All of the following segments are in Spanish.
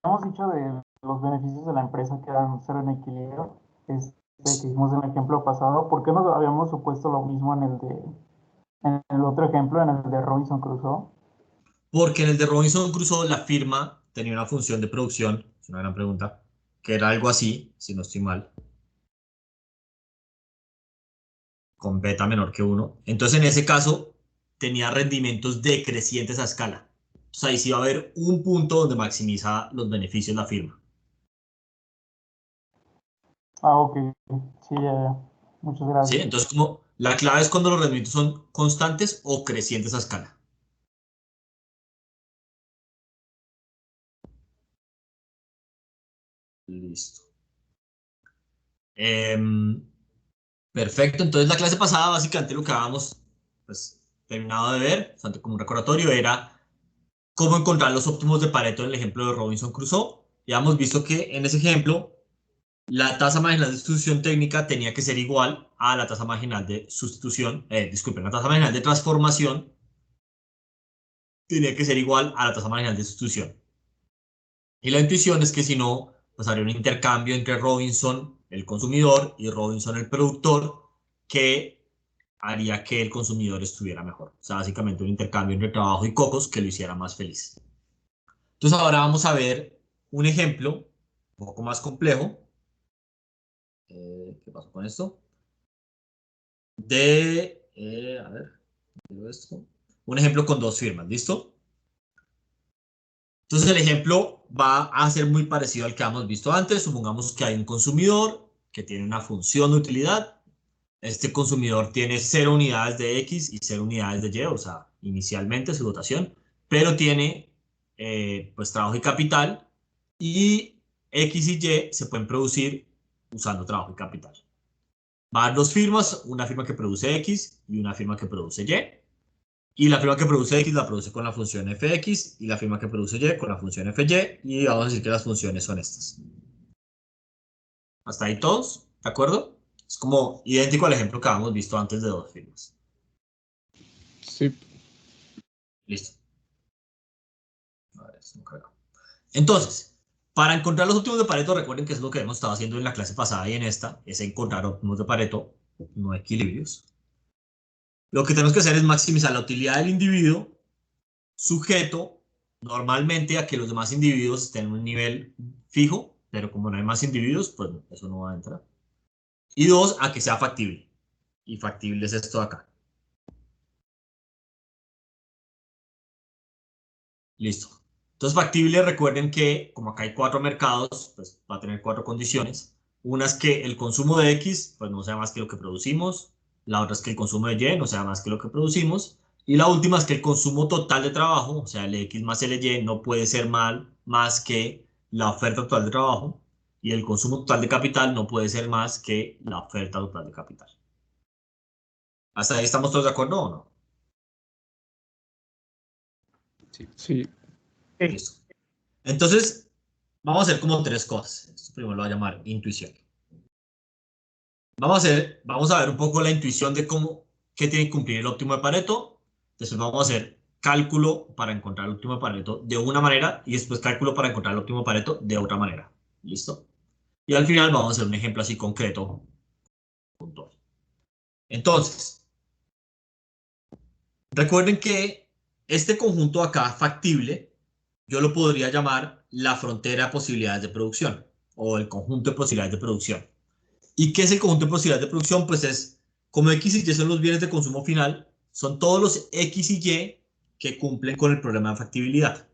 habíamos dicho de los beneficios de la empresa que eran cero en equilibrio, que hicimos en el ejemplo pasado, ¿por qué no habíamos supuesto lo mismo en el otro ejemplo, en el de Robinson Crusoe? Porque en el de Robinson Crusoe la firma tenía una función de producción, es una gran pregunta, que era algo así, si no estoy mal, con beta menor que uno. Entonces en ese caso tenía rendimientos decrecientes a escala. Entonces ahí sí va a haber un punto donde maximiza los beneficios la firma. Ah, ok. Sí, ya, ya. Muchas ¿Sí? gracias. Entonces como la clave es cuando los rendimientos son constantes o crecientes a escala. Listo. Em, Perfecto, entonces la clase pasada básicamente lo que habíamos pues, terminado de ver, bastante como un recordatorio, era cómo encontrar los óptimos de Pareto en el ejemplo de Robinson Crusoe. Ya hemos visto que en ese ejemplo la tasa marginal de sustitución técnica tenía que ser igual a la tasa marginal de sustitución, disculpen, la tasa marginal de transformación tenía que ser igual a la tasa marginal de sustitución. Y la intuición es que si no, pues habría un intercambio entre Robinson, el consumidor, y Robinson, el productor, que haría que el consumidor estuviera mejor. O sea, básicamente un intercambio entre trabajo y cocos que lo hiciera más feliz. Entonces ahora vamos a ver un ejemplo un poco más complejo. ¿Qué pasó con esto? A ver, esto. Un ejemplo con dos firmas, ¿listo? Entonces el ejemplo va a ser muy parecido al que hemos visto antes. Supongamos que hay un consumidor que tiene una función de utilidad. Este consumidor tiene 0 unidades de X y 0 unidades de Y, o sea, inicialmente su dotación, pero tiene pues trabajo y capital y X y Y se pueden producir usando trabajo y capital. Va a haber dos firmas, una firma que produce X y una firma que produce Y. Y la firma que produce X la produce con la función fx y la firma que produce Y con la función fy. Y vamos a decir que las funciones son estas. ¿Hasta ahí todos? ¿De acuerdo? Es como idéntico al ejemplo que habíamos visto antes de dos firmas. Sí. Listo. A ver, esto no carga. Entonces, para encontrar los óptimos de Pareto, recuerden que es lo que hemos estado haciendo en la clase pasada y en esta, es encontrar óptimos de Pareto, no equilibrios. Lo que tenemos que hacer es maximizar la utilidad del individuo sujeto normalmente a que los demás individuos estén en un nivel fijo, pero como no hay más individuos, pues eso no va a entrar. Y dos, a que sea factible. Y factible es esto de acá. Listo. Entonces, factible, recuerden que como acá hay cuatro mercados, pues va a tener cuatro condiciones. Una es que el consumo de X, pues no sea más que lo que producimos. La otra es que el consumo de Y no sea más que lo que producimos. Y la última es que el consumo total de trabajo, o sea, el X más el Y, no puede ser más que la oferta total de trabajo. Y el consumo total de capital no puede ser más que la oferta total de capital. ¿Hasta ahí estamos todos de acuerdo o no? Sí. Listo. Entonces, vamos a hacer como tres cosas. Esto primero lo voy a llamar intuición. Vamos a ver un poco la intuición de qué tiene que cumplir el óptimo de Pareto. Después vamos a hacer cálculo para encontrar el óptimo de Pareto de una manera y después cálculo para encontrar el óptimo de Pareto de otra manera. ¿Listo? Y al final vamos a hacer un ejemplo así concreto, puntual. Entonces, recuerden que este conjunto acá factible, yo lo podría llamar la frontera de posibilidades de producción o el conjunto de posibilidades de producción. ¿Y qué es el conjunto de posibilidades de producción? Pues es, como X y Y son los bienes de consumo final, son todos los X y Y que cumplen con el problema de factibilidad.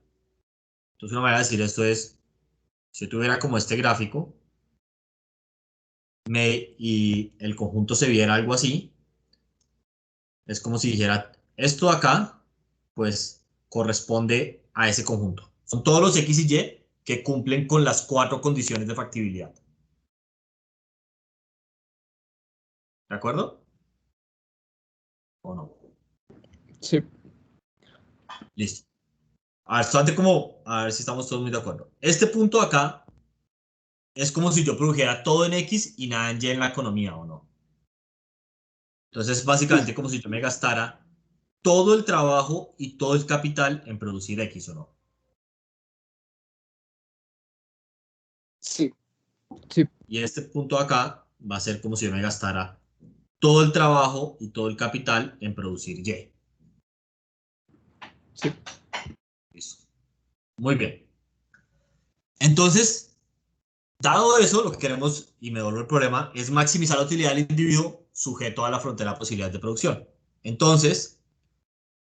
Entonces, una manera de decir esto es, si yo tuviera como este gráfico y el conjunto se viera algo así, es como si dijera, esto de acá, pues corresponde a ese conjunto. Son todos los X y Y que cumplen con las cuatro condiciones de factibilidad. ¿De acuerdo? ¿O no? Sí. Listo. A ver, solamente como, a ver si estamos todos muy de acuerdo. Este punto acá es como si yo produjera todo en X y nada en Y en la economía, ¿o no? Entonces, básicamente como si yo me gastara todo el trabajo y todo el capital en producir X, ¿o no? Sí, Y este punto de acá va a ser como si yo me gastara todo el trabajo y todo el capital en producir Y. sí, Listo. Muy bien. Entonces, dado eso, lo que queremos, y me vuelvo el problema, es maximizar la utilidad del individuo sujeto a la frontera de posibilidades de producción. Entonces,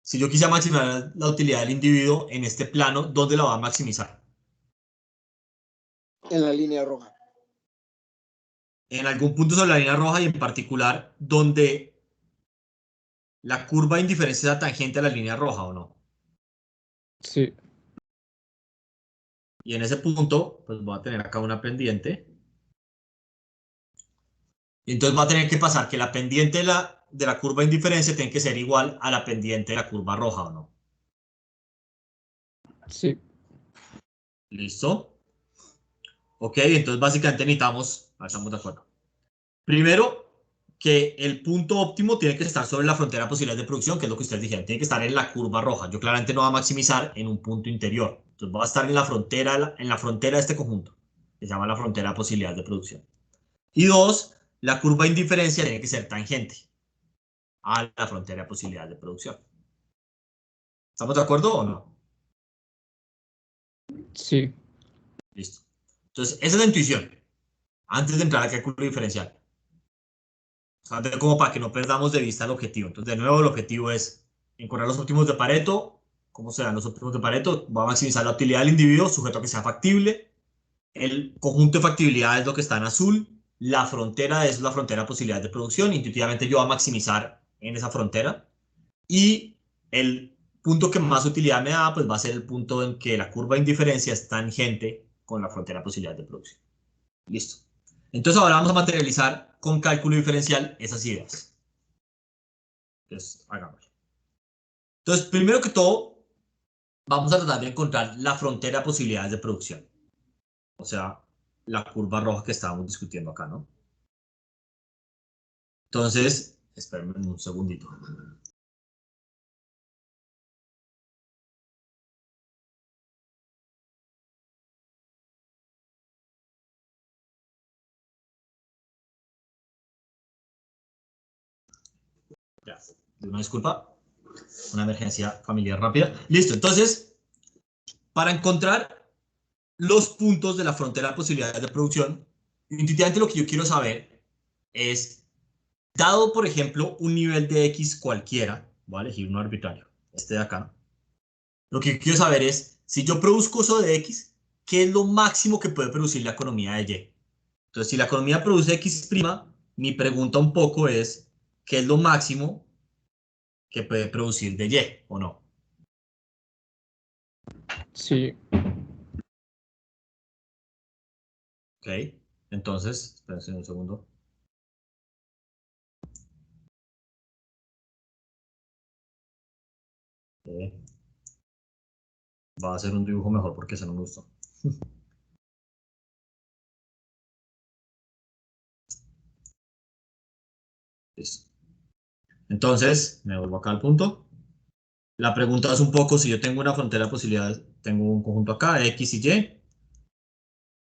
si yo quisiera maximizar la utilidad del individuo en este plano, ¿dónde la va a maximizar? En la línea roja. En algún punto sobre la línea roja y en particular donde la curva de indiferencia sea tangente a la línea roja o no. sí, Y en ese punto, pues voy a tener acá una pendiente. Y entonces va a tener que pasar que la pendiente de la curva de indiferencia tiene que ser igual a la pendiente de la curva roja o no. sí, ¿Listo? Ok, entonces básicamente necesitamos, estamos de acuerdo. Primero, que el punto óptimo tiene que estar sobre la frontera de posibilidades de producción, que es lo que ustedes dijeron, tiene que estar en la curva roja. Yo claramente no voy a maximizar en un punto interior. Entonces va a estar en la frontera de este conjunto, que se llama la frontera de posibilidades de producción. Y dos, la curva de indiferencia tiene que ser tangente a la frontera de posibilidades de producción. ¿Estamos de acuerdo o no? sí, Listo. Entonces, esa es la intuición, antes de entrar al cálculo diferencial. Como para que no perdamos de vista el objetivo. Entonces, de nuevo, el objetivo es encontrar los óptimos de Pareto. ¿Cómo se dan los óptimos de Pareto? Va a maximizar la utilidad del individuo, sujeto a que sea factible. El conjunto de factibilidad es lo que está en azul. La frontera es la frontera de posibilidades de producción. Intuitivamente yo voy a maximizar en esa frontera. Y el punto que más utilidad me da, pues va a ser el punto en que la curva de indiferencia es tangente con la frontera de posibilidades de producción. Listo. Entonces ahora vamos a materializar con cálculo diferencial esas ideas. Entonces, hagámoslo. Entonces, primero que todo, vamos a tratar de encontrar la frontera de posibilidades de producción. O sea, la curva roja que estábamos discutiendo acá, ¿no? Entonces, espérenme un segundito. Ya, una disculpa. Una emergencia familiar rápida. Listo, entonces, para encontrar los puntos de la frontera de posibilidades de producción, intuitivamente lo que yo quiero saber es, dado, por ejemplo, un nivel de X cualquiera, voy a elegir uno arbitrario, este de acá, lo que yo quiero saber es, si yo produzco eso de X, ¿qué es lo máximo que puede producir la economía de Y? Entonces, si la economía produce X', mi pregunta un poco es, ¿qué es lo máximo que puede producir de Y o no? sí, ¿Ok? Entonces, espérense un segundo. Va a hacer un dibujo mejor porque se no me gustó. Listo. Entonces, me vuelvo acá al punto. La pregunta es un poco, si yo tengo una frontera de posibilidades, tengo un conjunto acá, X y Y.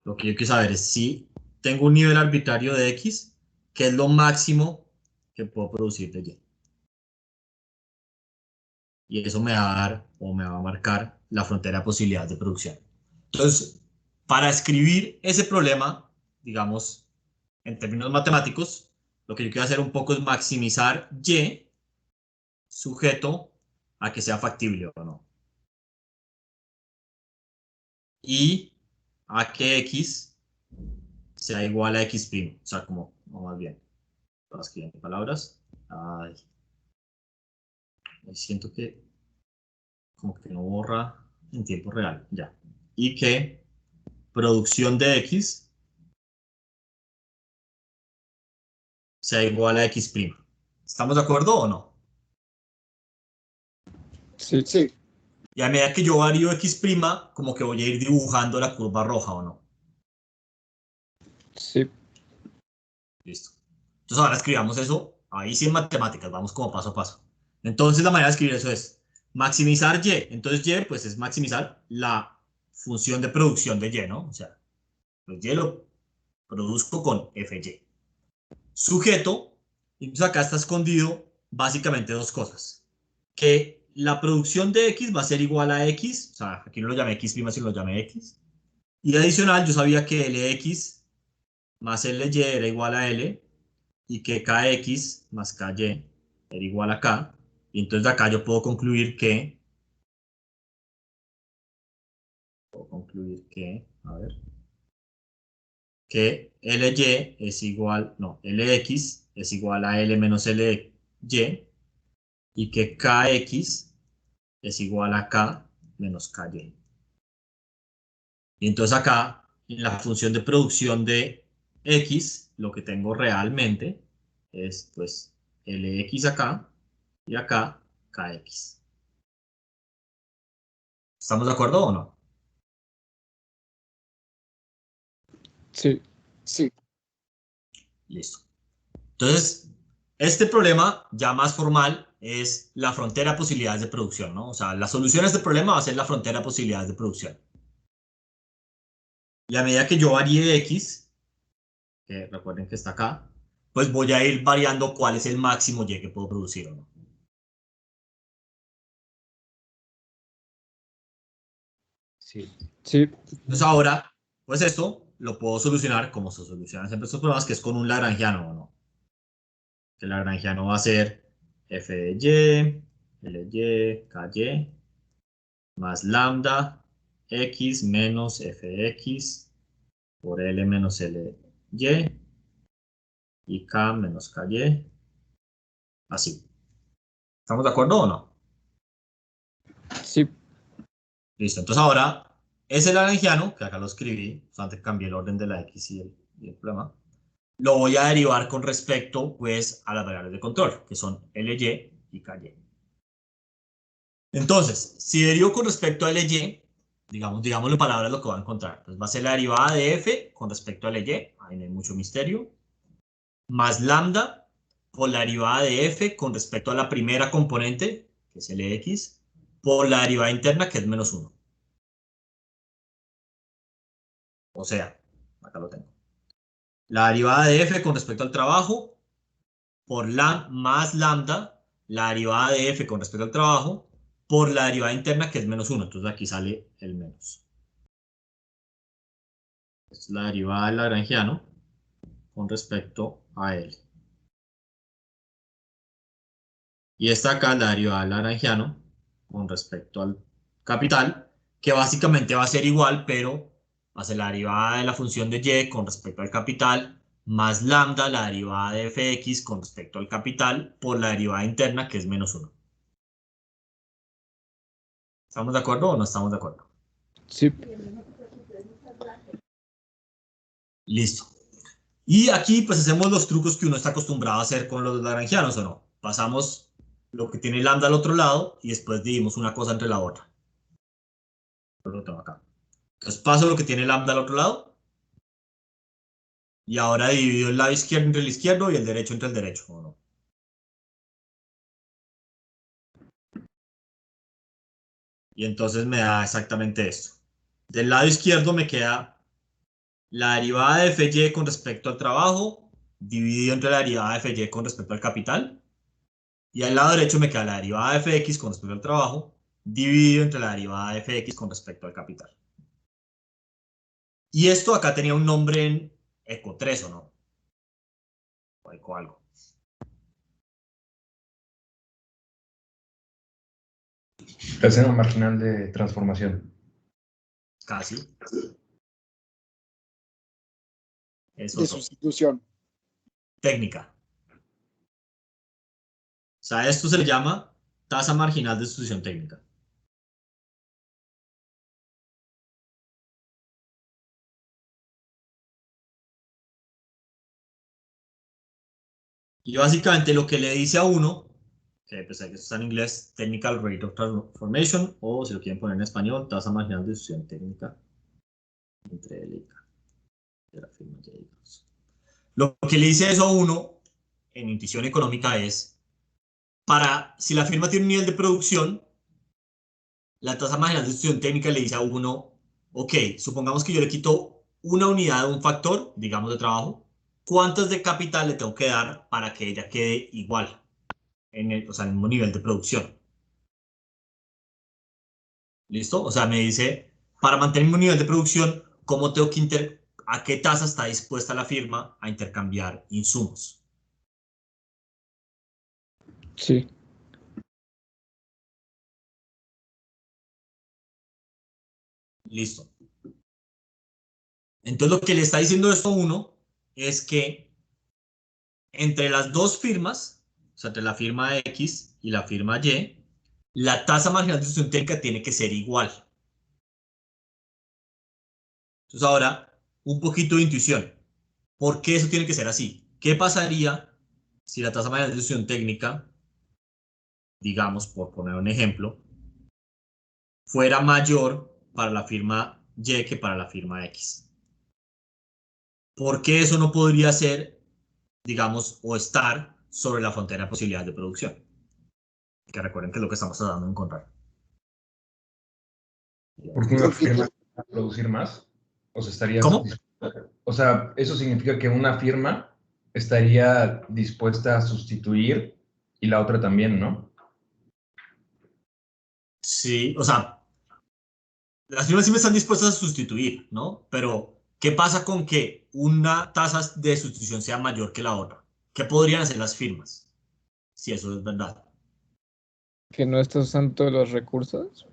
Lo que yo quiero saber es si tengo un nivel arbitrario de X, ¿qué es lo máximo que puedo producir de Y? Y eso me va a dar o me va a marcar la frontera de posibilidades de producción. Entonces, para escribir ese problema, digamos, en términos matemáticos, lo que yo quiero hacer un poco es maximizar Y sujeto a que sea factible o no. Y a que X sea igual a X'. O sea, como, o más bien, para escribir en palabras. Ay, siento que como que no borra en tiempo real. Ya. Y que producción de X sea igual a X'. ¿Estamos de acuerdo o no? sí, Sí. Y a medida que yo varío X', como que voy a ir dibujando la curva roja o no. sí, Listo. Entonces ahora escribamos eso, ahí sí en matemáticas, vamos como paso a paso. Entonces la manera de escribir eso es maximizar Y. Entonces Y pues es maximizar la función de producción de Y, ¿no? O sea, pues Y Produzco con FY. Sujeto, entonces acá está escondido básicamente dos cosas. Que la producción de X va a ser igual a X, o sea, aquí no lo llamé X', sino lo llamé X. Y adicional, yo sabía que LX más LY era igual a L, y que KX más KY era igual a K. Y entonces de acá yo puedo concluir que, a ver, que LY es igual, no, LX es igual a L menos LY, y que KX es igual a K menos KY. Y entonces acá, en la función de producción de X, lo que tengo realmente es pues LX acá y acá KX. ¿Estamos de acuerdo o no? Sí. Sí. Listo. Entonces, este problema ya más formal es la frontera de posibilidades de producción, ¿no? O sea, la solución a este problema va a ser la frontera de posibilidades de producción. Y a medida que yo varíe X, que recuerden que está acá, pues voy a ir variando cuál es el máximo Y que puedo producir o no. Sí. Sí. Entonces ahora, pues esto lo puedo solucionar como se solucionan siempre estos problemas, que es con un lagrangiano o no. Que el lagrangiano va a ser f de y, ly, ky, más lambda x menos f de x por l menos ly y k menos ky. Así. ¿Estamos de acuerdo o no? Sí. Listo. Entonces ahora, ese lagrangiano, que acá lo escribí, antes cambié el orden de la x y el problema, lo voy a derivar con respecto, pues, a las variables de control, que son ly y ky. Entonces, si derivo con respecto a ly, digámoslo en palabras lo que voy a encontrar. Entonces va a ser la derivada de f con respecto a ly, ahí no hay mucho misterio, más lambda por la derivada de f con respecto a la primera componente, que es lx, por la derivada interna, que es menos 1. O sea, acá lo tengo. La derivada de f con respecto al trabajo por más lambda, la derivada de f con respecto al trabajo, por la derivada interna, que es menos 1. Entonces aquí sale el menos. Esta es la derivada del lagrangiano con respecto a L. Y esta acá es la derivada del lagrangiano con respecto al capital, que básicamente va a ser igual, pero va a ser la derivada de la función de y con respecto al capital, más lambda, la derivada de fx con respecto al capital, por la derivada interna, que es menos 1. ¿Estamos de acuerdo o no estamos de acuerdo? Sí. Listo. Y aquí pues hacemos los trucos que uno está acostumbrado a hacer con los lagrangianos, ¿o no? Pasamos lo que tiene lambda al otro lado y después dividimos una cosa entre la otra. Lo tengo acá. Entonces paso lo que tiene lambda al otro lado y ahora divido el lado izquierdo entre el izquierdo y el derecho entre el derecho, ¿o no? Y entonces me da exactamente esto. Del lado izquierdo me queda la derivada de fy con respecto al trabajo dividido entre la derivada de fy con respecto al capital. Y al lado derecho me queda la derivada de fx con respecto al trabajo dividido entre la derivada de fx con respecto al capital. Y esto acá tenía un nombre en eco 3, ¿o no? O eco algo. El seno marginal de transformación. Casi. Eso De es sustitución. técnica. O sea, esto se le llama tasa marginal de sustitución técnica. Y básicamente lo que le dice a uno, que pues eso está en inglés, Technical Rate of Transformation, o si lo quieren poner en español, tasa marginal de sustitución técnica entre L y K, de la firma J. Lo que le dice eso a uno en intuición económica es, si la firma tiene un nivel de producción, la tasa marginal de sustitución técnica le dice a uno, ok, supongamos que yo le quito una unidad de un factor, digamos de trabajo, ¿cuántas de capital le tengo que dar para que ella quede igual? O sea, en el mismo nivel de producción. ¿Listo? O sea, me dice, para mantener el mismo nivel de producción, ¿cómo tengo que a qué tasa está dispuesta la firma a intercambiar insumos? Sí. Listo. Entonces, lo que le está diciendo esto a uno es que entre las dos firmas, o sea, entre la firma X y la firma Y, la tasa marginal de sustitución técnica tiene que ser igual. Entonces, ahora, un poquito de intuición. ¿Por qué eso tiene que ser así? ¿Qué pasaría si la tasa marginal de sustitución técnica, digamos, por poner un ejemplo, fuera mayor para la firma Y que para la firma X? ¿Por qué eso no podría ser, digamos, o estar sobre la frontera de posibilidades de producción? Que recuerden que es lo que estamos tratando de encontrar. Porque una firma va a producir más. O sea, ¿Cómo? o sea, eso significa que una firma estaría dispuesta a sustituir y la otra también, ¿no? Sí, o sea, las firmas sí me están dispuestas a sustituir, ¿no? Pero, ¿qué pasa con que una tasa de sustitución sea mayor que la otra? ¿Qué podrían hacer las firmas? Si eso es verdad. Que no estás usando todos los recursos.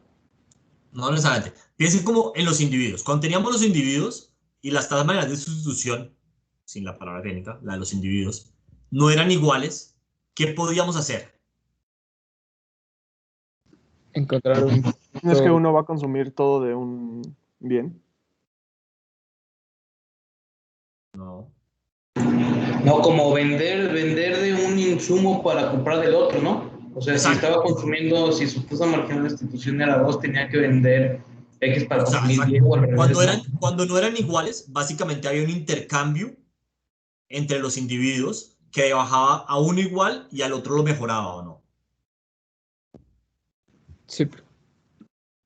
No necesariamente. Piensen como en los individuos. Cuando teníamos los individuos y las tasas marginales de sustitución, sin la palabra técnica, la de los individuos, no eran iguales, ¿qué podíamos hacer? Encontrar un No es que punto. uno va a consumir todo de un bien. No. No, como vender de un insumo para comprar del otro, ¿no? O sea, si Exacto. estaba consumiendo, si su tasa marginal de sustitución era 2, tenía que vender X para O sea, consumir exacto. 10 o al revés, ¿no? Cuando no eran iguales, básicamente había un intercambio entre los individuos que bajaba a uno igual y al otro lo mejoraba o no. Sí.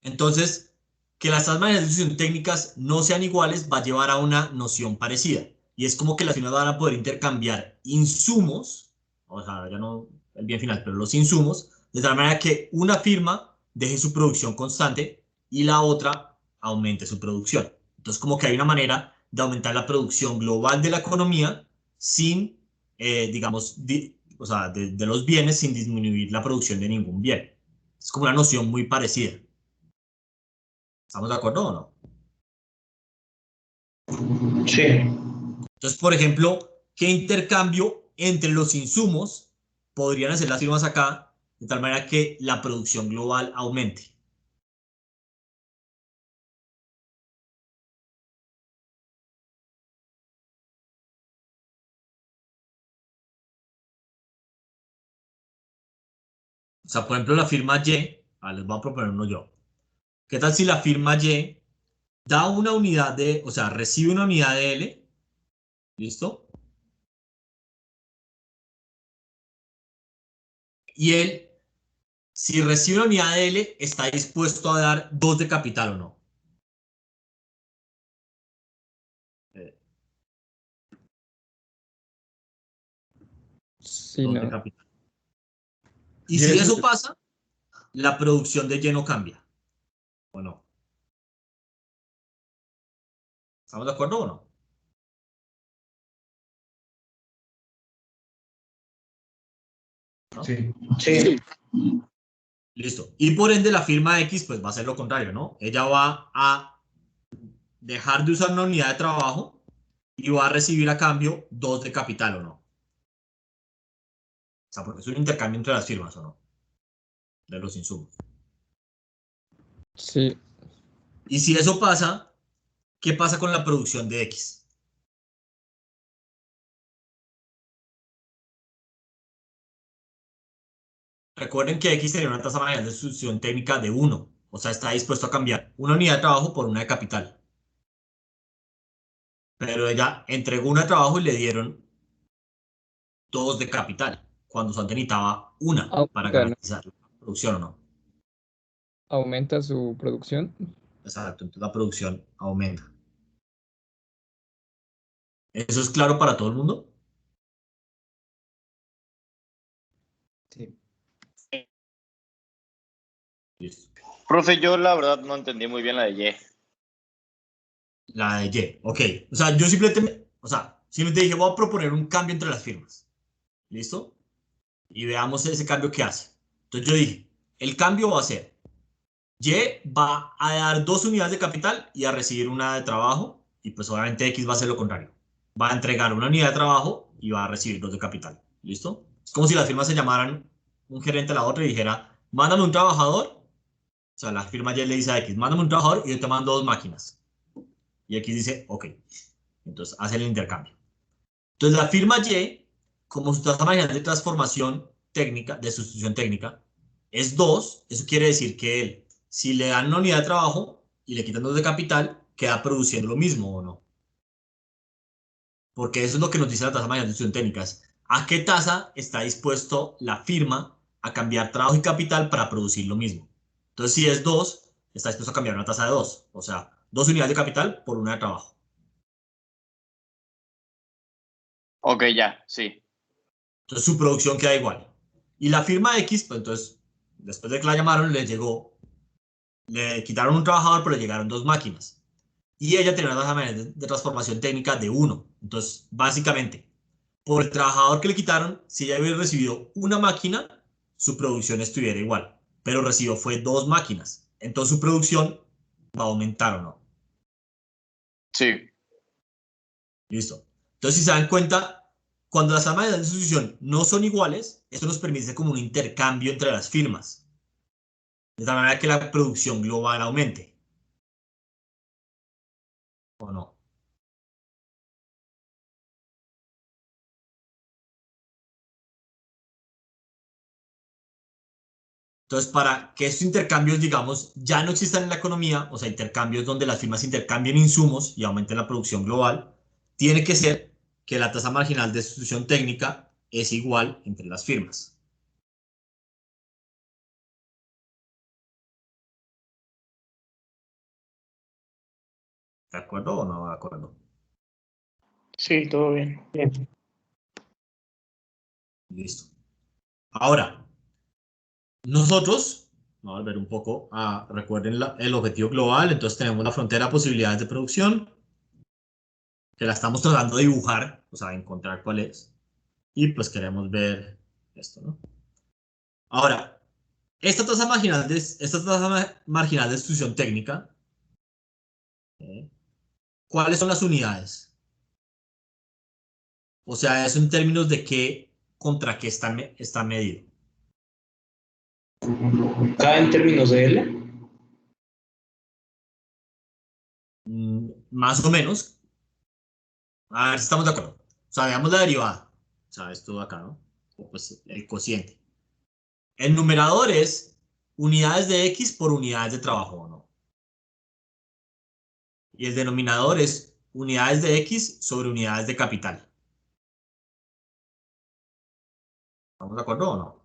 Entonces, que las tasas de sustitución técnicas no sean iguales va a llevar a una noción parecida. Y es como que las firmas van a poder intercambiar insumos, o sea, ya no el bien final, pero los insumos, de tal manera que una firma deje su producción constante y la otra aumente su producción. Entonces, como que hay una manera de aumentar la producción global de la economía sin, digamos, o sea, de los bienes sin disminuir la producción de ningún bien. Es como una noción muy parecida. ¿Estamos de acuerdo o no? Sí. Entonces, por ejemplo, ¿qué intercambio entre los insumos podrían hacer las firmas acá de tal manera que la producción global aumente? O sea, por ejemplo, la firma Y, les voy a proponer uno yo. ¿Qué tal si la firma Y da una unidad de, o sea, recibe una unidad de L, ¿listo? Y él, si recibe una unidad de L, está dispuesto a dar 2 de capital o no. Sí, 2 de no. capital. Y si eso pasa, la producción de Y no cambia, ¿o no? ¿Estamos de acuerdo o no? ¿No? Sí. Sí. Listo. Y por ende la firma X pues va a ser lo contrario, ¿no? Ella va a dejar de usar una unidad de trabajo y va a recibir a cambio 2 de capital o no. O sea, porque es un intercambio entre las firmas o no, de los insumos. Sí. Y si eso pasa, ¿qué pasa con la producción de X? Recuerden que X tenía una tasa marginal de sustitución técnica de 1, o sea, está dispuesto a cambiar una unidad de trabajo por una de capital. Pero ella entregó una de trabajo y le dieron 2 de capital, cuando solamente necesitaba una para Aumenta, ¿no? garantizar la producción o no. Aumenta su producción. Exacto, entonces la producción aumenta. ¿Eso es claro para todo el mundo? Sí. Listo. Profe, yo la verdad no entendí muy bien la de Y. La de Y, ok. O sea, yo simplemente dije, voy a proponer un cambio entre las firmas. ¿Listo? Y veamos ese cambio que hace. Entonces yo dije, el cambio va a ser, Y va a dar 2 unidades de capital y a recibir una de trabajo, y pues obviamente X va a hacer lo contrario. Va a entregar una unidad de trabajo y va a recibir 2 de capital. ¿Listo? Es como si las firmas se llamaran un gerente a la otra y dijera, mándame un trabajador. O sea, la firma Y le dice a X, mándame un trabajador y yo te mando 2 máquinas. Y X dice, ok. Entonces hace el intercambio. Entonces la firma Y, como su tasa marginal de transformación técnica, de sustitución técnica, es 2, eso quiere decir que él, si le dan una unidad de trabajo y le quitan 2 de capital, queda produciendo lo mismo o no. Porque eso es lo que nos dice la tasa marginal de sustitución técnica. ¿A qué tasa está dispuesto la firma a cambiar trabajo y capital para producir lo mismo? Entonces, si es 2, está dispuesto a cambiar una tasa de 2. O sea, 2 unidades de capital por una de trabajo. Ok, ya, sí. Entonces su producción queda igual. Y la firma X, pues entonces, después de que la llamaron, le quitaron un trabajador, pero le llegaron 2 máquinas. Y ella tenía una tasa de transformación técnica de 1. Entonces, básicamente, por el trabajador que le quitaron, si ella hubiera recibido una máquina, su producción estuviera igual. Pero recibió fue 2 máquinas. Entonces su producción va a aumentar o no. Sí. Listo. Entonces, si se dan cuenta, cuando las armas de sustitución no son iguales, esto nos permite como un intercambio entre las firmas, de tal manera que la producción global aumente. ¿O no? Entonces, para que estos intercambios, digamos, ya no existan en la economía, o sea, intercambios donde las firmas intercambien insumos y aumenten la producción global, tiene que ser que la tasa marginal de sustitución técnica es igual entre las firmas. ¿De acuerdo o no de acuerdo? Sí, todo bien. Listo. Ahora, nosotros, vamos a volver un poco a, recuerden el objetivo global, entonces tenemos la frontera de posibilidades de producción, que la estamos tratando de dibujar, o sea, encontrar cuál es, y pues queremos ver esto, ¿no? Ahora, esta tasa marginal de exclusión técnica, ¿eh? ¿Cuáles son las unidades? O sea, eso en términos de qué, contra qué está medido. Acá en términos de L. Más o menos, a ver si estamos de acuerdo. O sea, veamos la derivada. O sea, esto de acá, ¿no? O pues el cociente. El numerador es unidades de X por unidades de trabajo, ¿o no? Y el denominador es unidades de X sobre unidades de capital. ¿Estamos de acuerdo o no?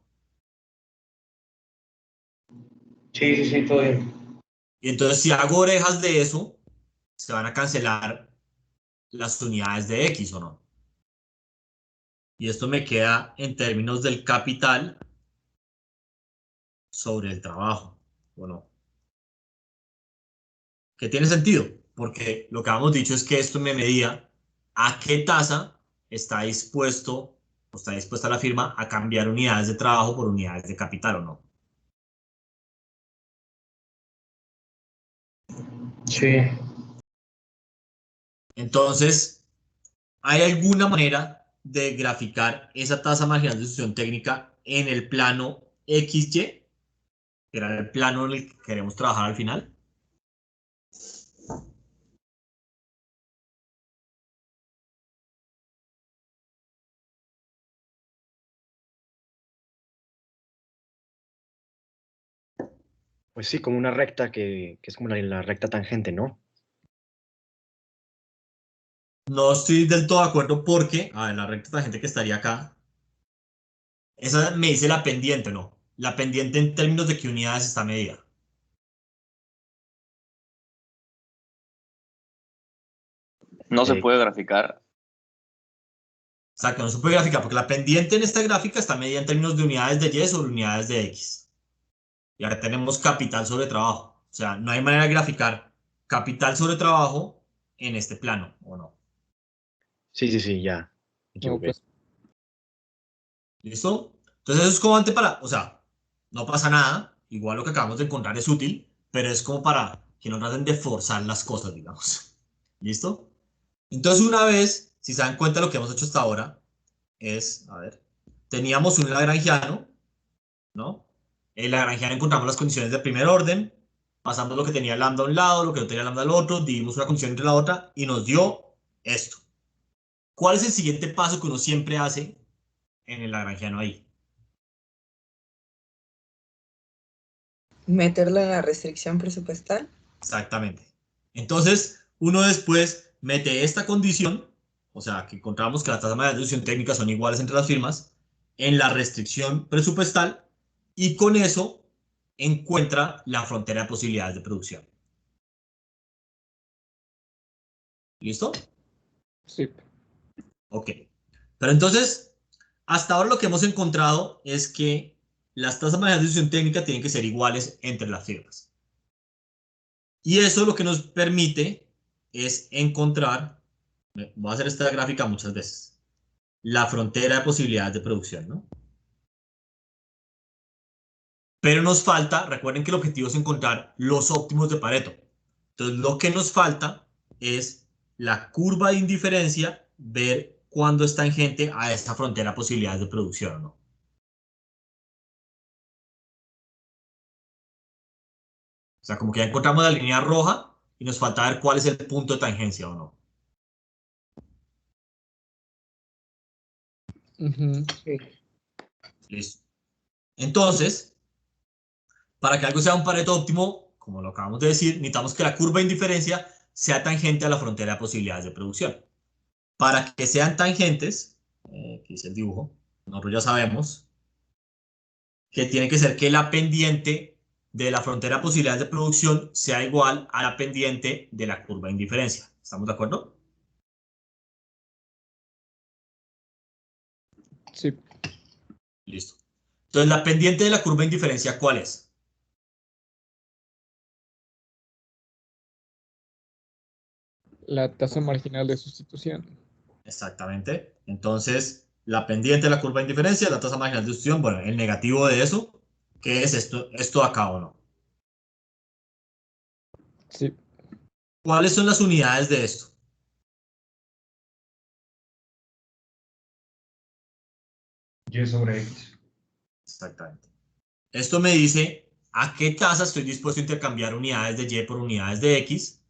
Sí, sí, sí, todo bien. Y entonces, si hago orejas de eso, se van a cancelar las unidades de X, ¿o no? Y esto me queda en términos del capital sobre el trabajo, ¿o no? Que tiene sentido, porque lo que habíamos dicho es que esto me medía a qué tasa está dispuesto o está dispuesta la firma a cambiar unidades de trabajo por unidades de capital o no. Sí. Entonces, ¿hay alguna manera de graficar esa tasa marginal de sustitución técnica en el plano XY, que era el plano en el que queremos trabajar al final? Pues sí, como una recta que es como la recta tangente, ¿no? No estoy del todo de acuerdo porque, a ver, la recta tangente que estaría acá, esa me dice la pendiente, ¿no? La pendiente en términos de qué unidades está medida. No se Eh, puede graficar. Exacto, no se puede graficar, porque la pendiente en esta gráfica está medida en términos de unidades de Y sobre unidades de X. Y ahora tenemos capital sobre trabajo. O sea, no hay manera de graficar capital sobre trabajo en este plano, ¿o no? Sí, ya. Me No, equivoqué. pues, ¿Listo? Entonces eso es como antes para, o sea, no pasa nada, igual lo que acabamos de encontrar es útil, pero es como para que no traten de forzar las cosas, digamos. ¿Listo? Entonces una vez, si se dan cuenta lo que hemos hecho hasta ahora, es, a ver, teníamos un lagrangiano, ¿no? El lagrangiano encontramos las condiciones de primer orden, pasamos lo que tenía lambda a un lado, lo que no tenía lambda al otro, dividimos una condición entre la otra y nos dio esto. ¿Cuál es el siguiente paso que uno siempre hace en el lagrangiano ahí? Meterlo en la restricción presupuestal. Exactamente. Entonces, uno después mete esta condición, o sea, que encontramos que las tasas de deducción técnica son iguales entre las firmas, en la restricción presupuestal y con eso encuentra la frontera de posibilidades de producción. ¿Listo? sí. Ok. Pero entonces, hasta ahora lo que hemos encontrado es que las tasas de deducción técnica tienen que ser iguales entre las firmas. Y eso lo que nos permite es encontrar, voy a hacer esta gráfica muchas veces, la frontera de posibilidades de producción, ¿no? Pero nos falta, recuerden que el objetivo es encontrar los óptimos de Pareto. Entonces, lo que nos falta es la curva de indiferencia, ver cuándo es tangente a esta frontera de posibilidades de producción, ¿no? O sea, como que ya encontramos la línea roja y nos falta ver cuál es el punto de tangencia o no. Ujú. Sí. Listo. Entonces, para que algo sea un Pareto óptimo, como lo acabamos de decir, necesitamos que la curva de indiferencia sea tangente a la frontera de posibilidades de producción. Para que sean tangentes, aquí dice el dibujo, nosotros ya sabemos que tiene que ser que la pendiente de la frontera de posibilidades de producción sea igual a la pendiente de la curva de indiferencia. ¿Estamos de acuerdo? Sí. Listo. Entonces, la pendiente de la curva de indiferencia, ¿cuál es? La tasa marginal de sustitución. Exactamente. Entonces, la pendiente de la curva de indiferencia, la tasa marginal de sustitución, bueno, el negativo de eso, ¿qué es esto? Esto acá o no. Sí. ¿Cuáles son las unidades de esto? Y sobre X. Exactamente. Esto me dice a qué tasa estoy dispuesto a intercambiar unidades de Y por unidades de X.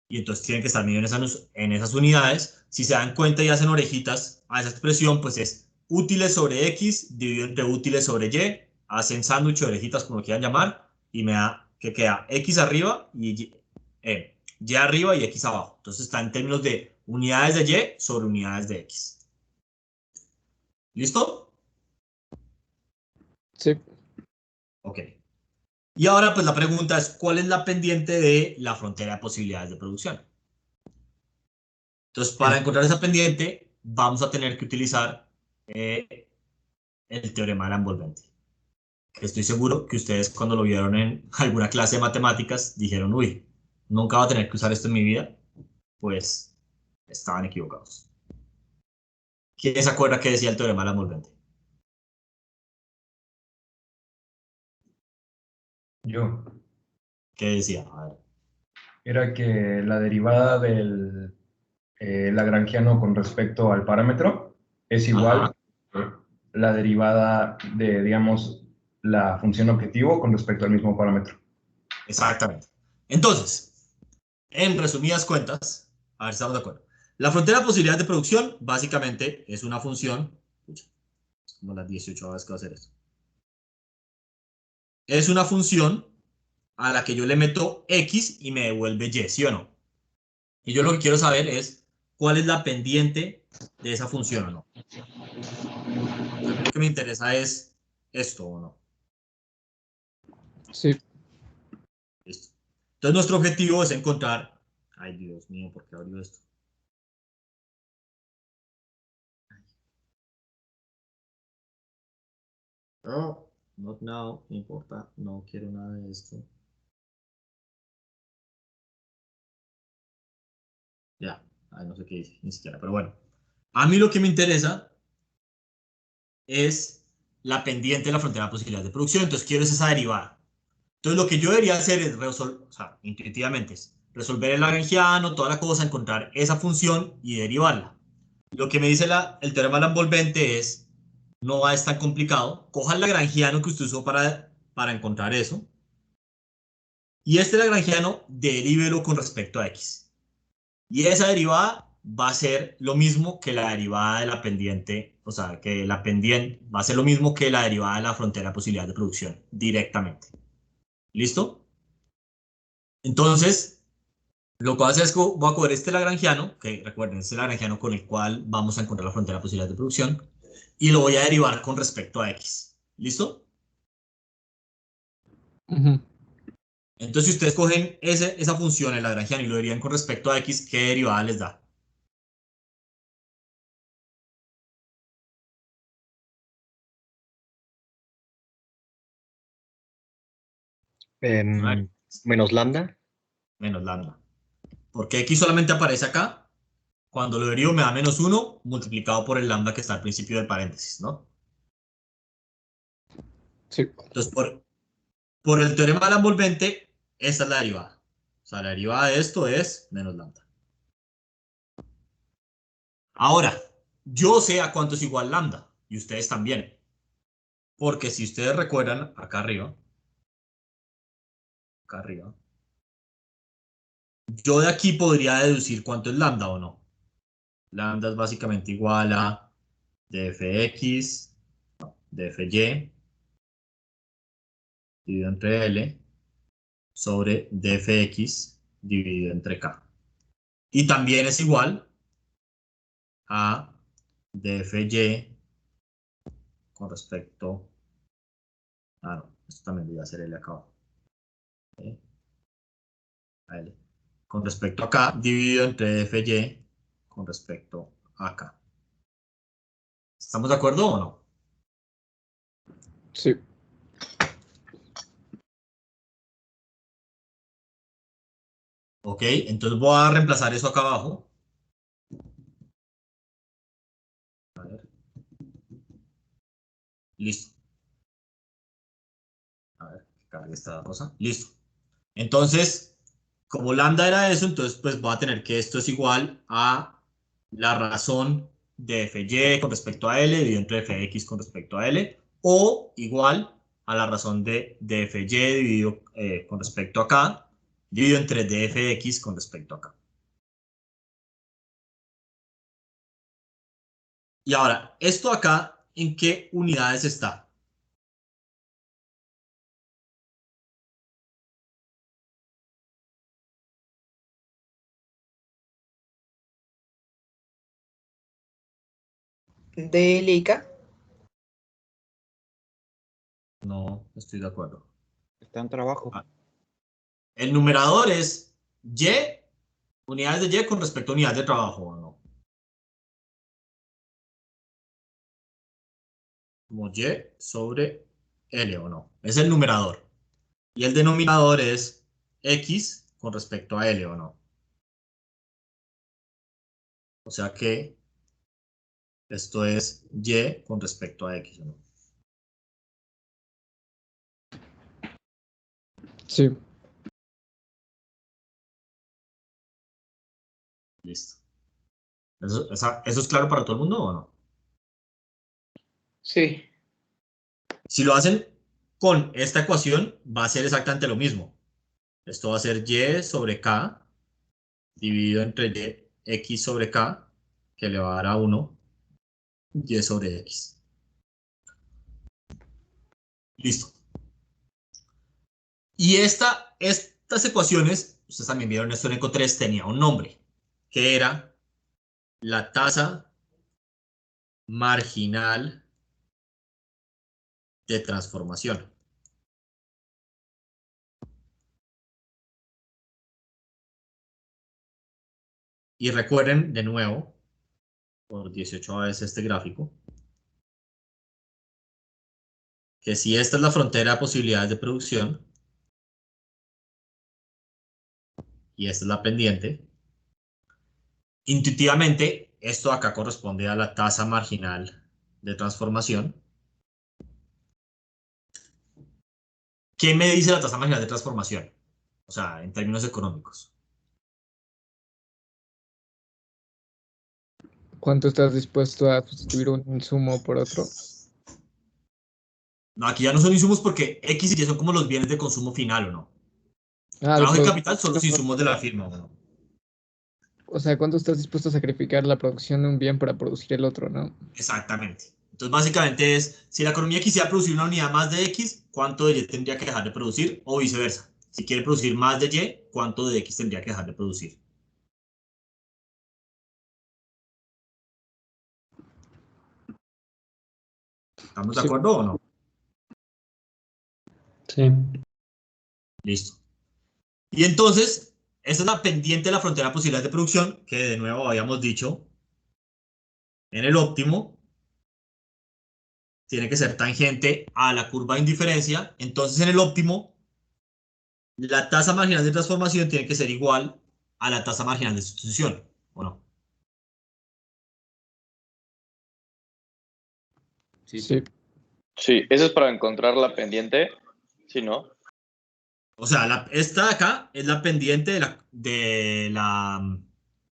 Y entonces tienen que estar medidos en esas unidades. Si se dan cuenta y hacen orejitas a esa expresión, pues es útiles sobre X dividido entre útiles sobre Y. Hacen sándwich o orejitas, como lo quieran llamar. Y me da que queda X arriba y Y arriba y X abajo. Entonces está en términos de unidades de Y sobre unidades de X. ¿Listo? Sí. Ok. Y ahora pues la pregunta es, ¿cuál es la pendiente de la frontera de posibilidades de producción? Entonces, para encontrar esa pendiente, vamos a tener que utilizar el teorema de la envolvente. Que estoy seguro que ustedes cuando lo vieron en alguna clase de matemáticas dijeron, uy, nunca voy a tener que usar esto en mi vida. Pues estaban equivocados. ¿Quién se acuerda que decía el teorema de la envolvente? Yo. ¿Qué decía? A ver. Era que la derivada del lagrangiano con respecto al parámetro es igual Ajá, a la derivada de, digamos, la función objetivo con respecto al mismo parámetro. exactamente. Entonces, en resumidas cuentas, a ver si estamos de acuerdo. La frontera de posibilidades de producción básicamente es una función, es como las 18 veces que va a hacer esto, es una función a la que yo le meto X y me devuelve Y, ¿sí o no? Y yo lo que quiero saber es cuál es la pendiente de esa función o no. A mí lo que me interesa es esto o no. Sí. Listo. Entonces nuestro objetivo es encontrar... Ay, Dios mío, ¿por qué abrió esto? Oh, not now, no importa, no quiero nada de esto. Ya, ay, no sé qué dice, ni siquiera, pero bueno. A mí lo que me interesa es la pendiente de la frontera de posibilidades de producción, entonces quiero esa derivada. Entonces lo que yo debería hacer es resolver, o sea, intuitivamente es resolver el lagrangiano, toda la cosa, encontrar esa función y derivarla. Lo que me dice el teorema de la envolvente es, no es tan complicado, coja el lagrangiano que usted usó para encontrar eso, y este lagrangiano derívelo con respecto a x. Y esa derivada va a ser lo mismo que la derivada de la pendiente, o sea, que la pendiente va a ser lo mismo que la derivada de la frontera de posibilidades de producción, directamente. ¿Listo? Entonces, lo que voy a hacer es que voy a coger este lagrangiano, que recuerden, este lagrangiano con el cual vamos a encontrar la frontera de posibilidades de producción, y lo voy a derivar con respecto a x. ¿Listo? Ujú. Entonces, si ustedes cogen esa función, el lagrangiano, y lo derivan con respecto a x, ¿qué derivada les da? Menos lambda. Menos lambda. Porque x solamente aparece acá. Cuando lo derivo me da menos 1 multiplicado por el lambda que está al principio del paréntesis, ¿no? Sí. Entonces, por el teorema de la envolvente, esta es la derivada. O sea, la derivada de esto es menos lambda. Ahora, yo sé a cuánto es igual lambda, y ustedes también. Porque si ustedes recuerdan, acá arriba, yo de aquí podría deducir cuánto es lambda o no. Lambda es básicamente igual a dfx, dfy, dividido entre L, sobre dfx dividido entre K. Y también es igual a dfy con respecto... Ah, no, esto también debería ser L acá abajo. A L. Con respecto a K dividido entre dfy con respecto a K. ¿Estamos de acuerdo o no? Sí. Ok, entonces voy a reemplazar eso acá abajo. A ver. Listo. A ver, que cargue esta cosa. Listo. Entonces, como lambda era eso, entonces pues voy a tener que esto es igual a la razón de fy con respecto a L dividido entre fx con respecto a L, o igual a la razón de dfy dividido con respecto a K, dividido entre dfx con respecto a K. Y ahora, esto acá, ¿en qué unidades está? De Leica. No, estoy de acuerdo. Está en trabajo. Ah, el numerador es y, unidades de y con respecto a unidades de trabajo, ¿o no? Como y sobre L, ¿o no? Es el numerador. Y el denominador es x con respecto a L, ¿o no? O sea que esto es y con respecto a x, ¿o no? Sí. Listo. ¿Eso es claro para todo el mundo o no? Sí. Si lo hacen con esta ecuación, va a ser exactamente lo mismo. Esto va a ser y sobre k dividido entre x sobre k, que le va a dar a 1, y sobre x. Listo. Y estas ecuaciones, ustedes también vieron esto en ECO 3, tenía un nombre, que era la tasa marginal de transformación. Y recuerden de nuevo, por 18 veces este gráfico, que si esta es la frontera de posibilidades de producción, y esta es la pendiente, intuitivamente esto acá corresponde a la tasa marginal de transformación. ¿Qué me dice la tasa marginal de transformación? O sea, en términos económicos. ¿Cuánto estás dispuesto a sustituir un insumo por otro? No, aquí ya no son insumos porque X y Y son como los bienes de consumo final, ¿o no? Ah, de Trabajo y produ- capital son los insumos de la firma, ¿o no? O sea, ¿cuánto estás dispuesto a sacrificar la producción de un bien para producir el otro, no? Exactamente. Entonces, básicamente es, si la economía quisiera producir una unidad más de X, ¿cuánto de Y tendría que dejar de producir? O viceversa. Si quiere producir más de Y, ¿cuánto de X tendría que dejar de producir? ¿Estamos de Sí. acuerdo o no? Sí. Listo. Y entonces, esta es la pendiente de la frontera de posibilidades de producción, que de nuevo habíamos dicho, en el óptimo, tiene que ser tangente a la curva de indiferencia. Entonces, en el óptimo, la tasa marginal de transformación tiene que ser igual a la tasa marginal de sustitución, ¿o no? Sí. Sí, eso es para encontrar la pendiente. Sí, ¿no? O sea, esta de acá es la pendiente de la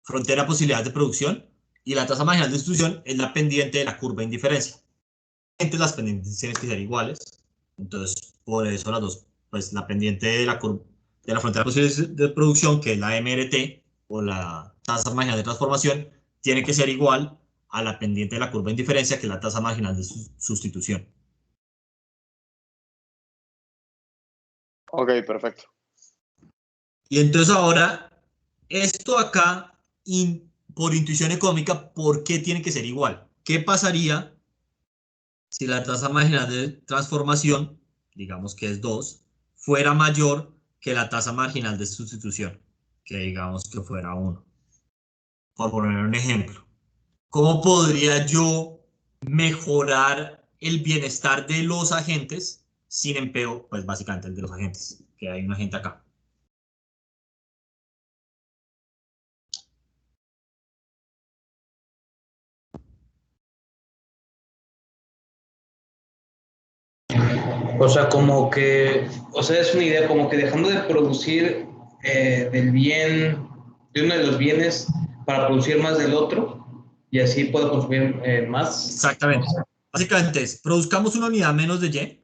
frontera de posibilidades de producción y la tasa marginal de sustitución es la pendiente de la curva de indiferencia. Las pendientes tienen que ser iguales. Entonces, por eso las dos, pues la pendiente de la curva de la frontera de posibilidades de producción, que es la MRT, o la tasa marginal de transformación, tiene que ser igual a la pendiente de la curva de indiferencia, que es la tasa marginal de sustitución. Ok, perfecto. Y entonces ahora, esto acá, por intuición económica, ¿por qué tiene que ser igual? ¿Qué pasaría si la tasa marginal de transformación, digamos que es 2, fuera mayor que la tasa marginal de sustitución, que digamos que fuera 1? Por poner un ejemplo, ¿cómo podría yo mejorar el bienestar de los agentes sin empleo? Pues básicamente el de los agentes, que hay un agente acá. O sea, como que, o sea, es una idea como que dejando de producir del bien, de uno de los bienes para producir más del otro y así puedo consumir más. Exactamente. Básicamente es, produzcamos una unidad menos de Y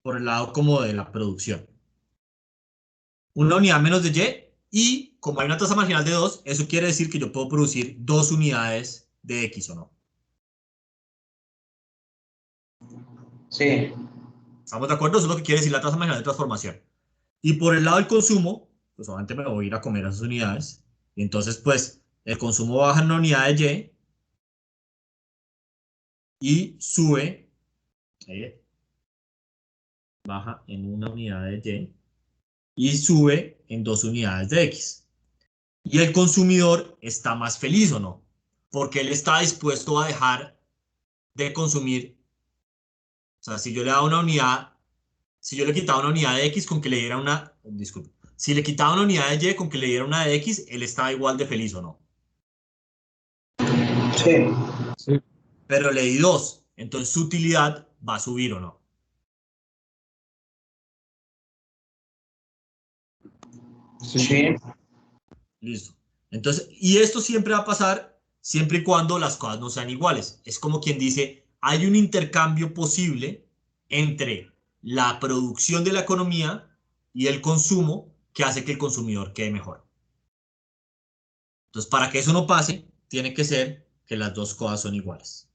por el lado como de la producción. Una unidad menos de Y como hay una tasa marginal de 2, eso quiere decir que yo puedo producir 2 unidades de X, ¿o no? Sí. ¿Estamos de acuerdo? Eso es lo que quiere decir la tasa marginal de transformación. Y por el lado del consumo, pues obviamente me voy a ir a comer esas unidades. Y entonces, pues, el consumo baja en una unidad de Y sube, baja en una unidad de Y sube en 2 unidades de X. Y el consumidor está más feliz, ¿o no? Porque él está dispuesto a dejar de consumir. O sea, si yo le daba una unidad, si yo le quitaba una unidad de X con que le diera una, disculpe, si le quitaba una unidad de Y con que le diera una de X, él estaba igual de feliz, ¿o no? Sí. Sí. Pero le di 2, entonces su utilidad va a subir, ¿o no? Sí. Listo. Entonces, y esto siempre va a pasar siempre y cuando las cosas no sean iguales. Es como quien dice, hay un intercambio posible entre la producción de la economía y el consumo que hace que el consumidor quede mejor. Entonces, para que eso no pase, tiene que ser que las dos cosas son iguales.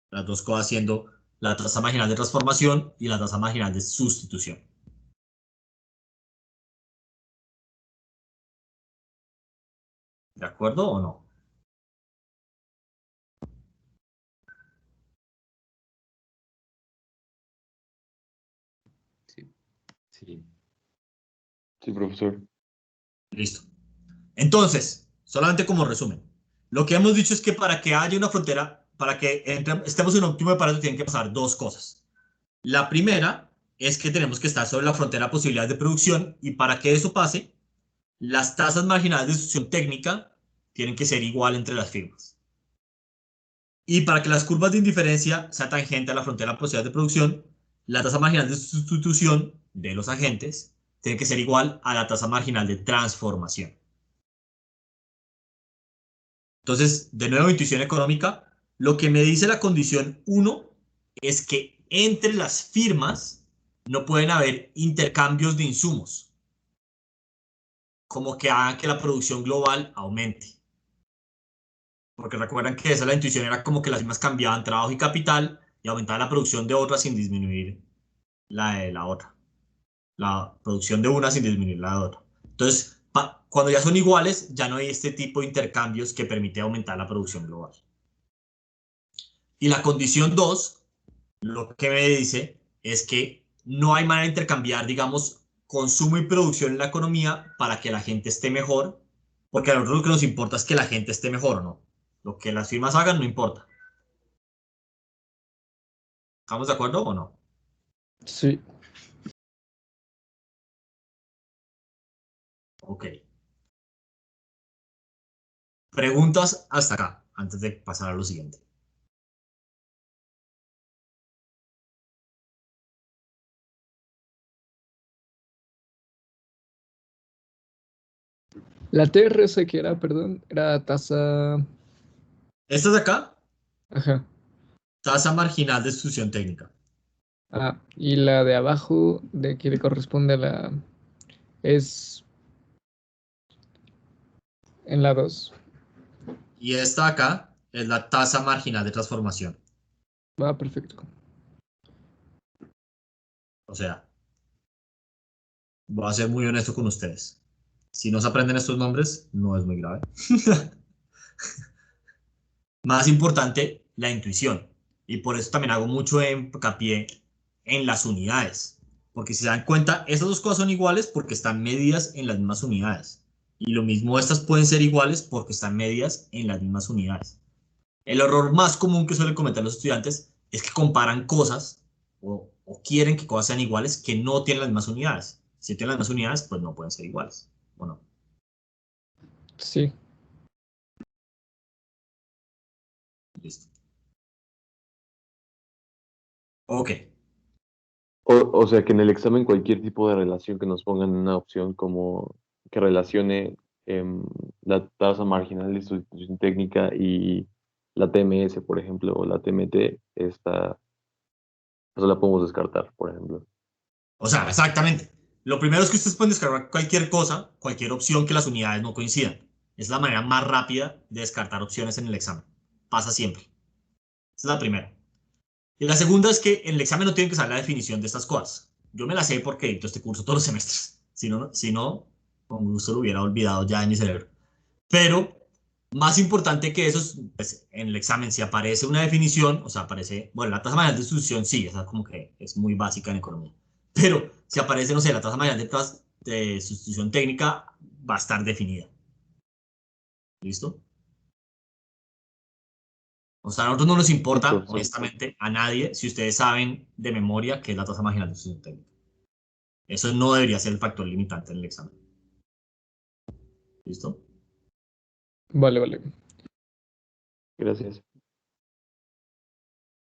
Las dos cosas siendo la tasa marginal de transformación y la tasa marginal de sustitución. ¿De acuerdo o no? Sí. Sí, profesor. Listo. Entonces, solamente como resumen, lo que hemos dicho es que para que haya una frontera, para que estemos en un óptimo de Pareto, tienen que pasar dos cosas. La primera es que tenemos que estar sobre la frontera de posibilidades de producción y para que eso pase, las tasas marginales de sustitución técnica tienen que ser igual entre las firmas. Y para que las curvas de indiferencia sean tangentes a la frontera de posibilidades de producción, la tasa marginal de sustitución de los agentes tiene que ser igual a la tasa marginal de transformación. Entonces, de nuevo, intuición económica. Lo que me dice la condición 1 es que entre las firmas no pueden haber intercambios de insumos, como que hagan que la producción global aumente. Porque recuerdan que esa la intuición era como que las firmas cambiaban trabajo y capital y aumentaban la producción de otra sin disminuir la de la otra. La producción de una sin disminuir la de otra. Entonces, cuando ya son iguales, ya no hay este tipo de intercambios que permite aumentar la producción global. Y la condición 2, lo que me dice es que no hay manera de intercambiar, digamos, consumo y producción en la economía para que la gente esté mejor, porque a nosotros lo que nos importa es que la gente esté mejor, ¿no? Lo que las firmas hagan no importa. ¿Estamos de acuerdo o no? Sí. Ok. Preguntas hasta acá, antes de pasar a lo siguiente. La TRS que era, perdón, era tasa. Esta de acá, Ajá. tasa marginal de sustitución técnica. Ah, y la de abajo, de que le corresponde a la. Es en la 2. Y esta de acá es la tasa marginal de transformación. Va, perfecto. O sea, voy a ser muy honesto con ustedes. Si no se aprenden estos nombres, no es muy grave. Más importante, la intuición. Y por eso también hago mucho hincapié en las unidades. Porque si se dan cuenta, estas dos cosas son iguales porque están medidas en las mismas unidades. Y lo mismo, estas pueden ser iguales porque están medidas en las mismas unidades. El error más común que suelen cometer los estudiantes es que comparan cosas o quieren que cosas sean iguales que no tienen las mismas unidades. Si tienen las mismas unidades, pues no pueden ser iguales. ¿O no? Sí. Listo. Ok. O sea que en el examen cualquier tipo de relación que nos pongan en una opción como que relacione la tasa marginal de sustitución técnica y la TMS, por ejemplo, o la TMT, esta, eso la podemos descartar, por ejemplo. O sea, exactamente. Lo primero es que ustedes pueden descargar cualquier cosa, cualquier opción que las unidades no coincidan. Es la manera más rápida de descartar opciones en el examen. Pasa siempre. Esa es la primera. Y la segunda es que en el examen no tienen que saber la definición de estas cosas. Yo me la sé porque edito este curso todos los semestres. Si no, con gusto lo hubiera olvidado ya de mi cerebro. Pero más importante que eso es, pues, en el examen, si aparece una definición, o sea, aparece, bueno, la tasa marginal de sustitución sí, esa como que es muy básica en economía. Pero si aparece, no sé, la tasa marginal de sustitución técnica, va a estar definida. ¿Listo? O sea, a nosotros no nos Sí, importa, profesor. honestamente, a nadie, si ustedes saben de memoria qué es la tasa marginal de sustitución técnica. Eso no debería ser el factor limitante en el examen. ¿Listo? Vale, vale. Gracias.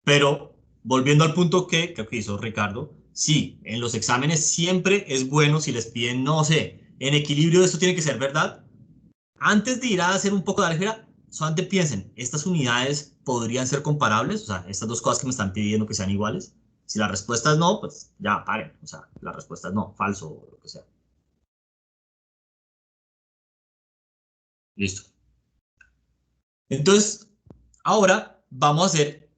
Pero volviendo al punto que creo que hizo Ricardo, sí, en los exámenes siempre es bueno si les piden, no sé, en equilibrio esto tiene que ser verdad. Antes de ir a hacer un poco de álgebra, solamente piensen, ¿estas unidades podrían ser comparables? O sea, estas dos cosas que me están pidiendo que sean iguales. Si la respuesta es no, pues ya paren. O sea, la respuesta es no, falso o lo que sea. Listo. Entonces, ahora vamos a hacer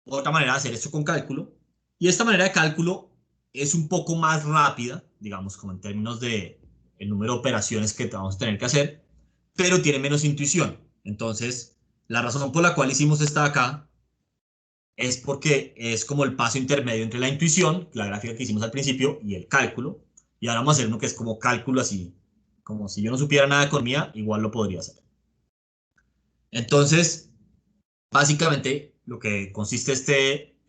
otra manera de hacer esto con cálculo. Y esta manera de cálculo es un poco más rápida, digamos, como en términos de el número de operaciones que vamos a tener que hacer, pero tiene menos intuición. Entonces, la razón por la cual hicimos esta de acá es porque es como el paso intermedio entre la intuición, la gráfica que hicimos al principio, y el cálculo. Y ahora vamos a hacer uno que es como cálculo así, como si yo no supiera nada de economía, igual lo podría hacer. Entonces, básicamente, lo que consiste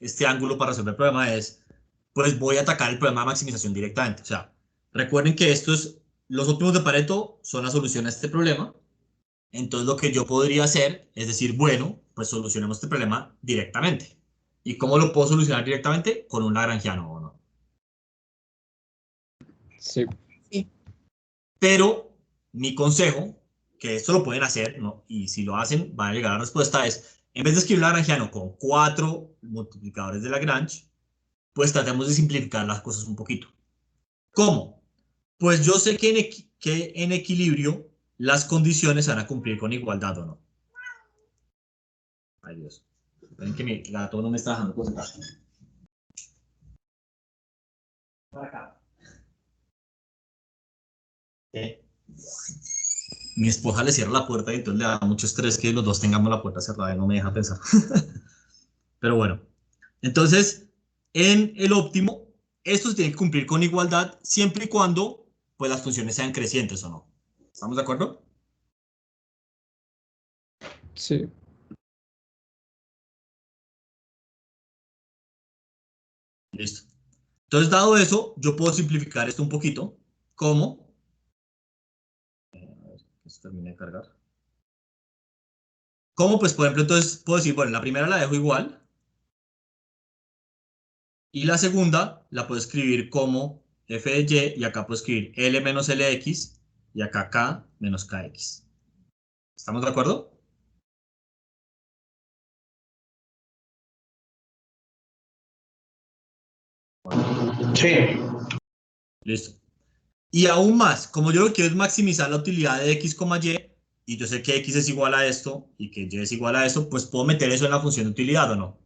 este ángulo para resolver el problema es pues voy a atacar el problema de maximización directamente. O sea, recuerden que los óptimos de Pareto son la solución a este problema. Entonces lo que yo podría hacer es decir, bueno, pues solucionemos este problema directamente. ¿Y cómo lo puedo solucionar directamente? Con un lagrangiano, ¿o no? Sí. Pero mi consejo, que esto lo pueden hacer, ¿no? Y si lo hacen, van a llegar a la respuesta, es, en vez de escribir un lagrangiano con 4 multiplicadores de Lagrange, pues tratemos de simplificar las cosas un poquito. ¿Cómo? Pues yo sé que en equilibrio las condiciones se van a cumplir con igualdad, ¿o no? Ay, Dios. Ven que mi gato no me está dejando concentrar. Para acá. Mi esposa le cierra la puerta y entonces le da mucho estrés que los dos tengamos la puerta cerrada y no me deja pensar. Pero bueno, entonces, en el óptimo, esto se tiene que cumplir con igualdad siempre y cuando pues, las funciones sean crecientes, ¿o no? ¿Estamos de acuerdo? Sí. Listo. Entonces, dado eso, yo puedo simplificar esto un poquito. ¿Cómo? A ver, que se termine de cargar. ¿Cómo? Pues, por ejemplo, entonces puedo decir, bueno, la primera la dejo igual. Y la segunda la puedo escribir como f de y, y acá puedo escribir L menos Lx, y acá K menos Kx. ¿Estamos de acuerdo? Sí. Listo. Y aún más, como yo lo que quiero es maximizar la utilidad de x, y yo sé que x es igual a esto y que y es igual a esto, pues puedo meter eso en la función de utilidad, ¿o no?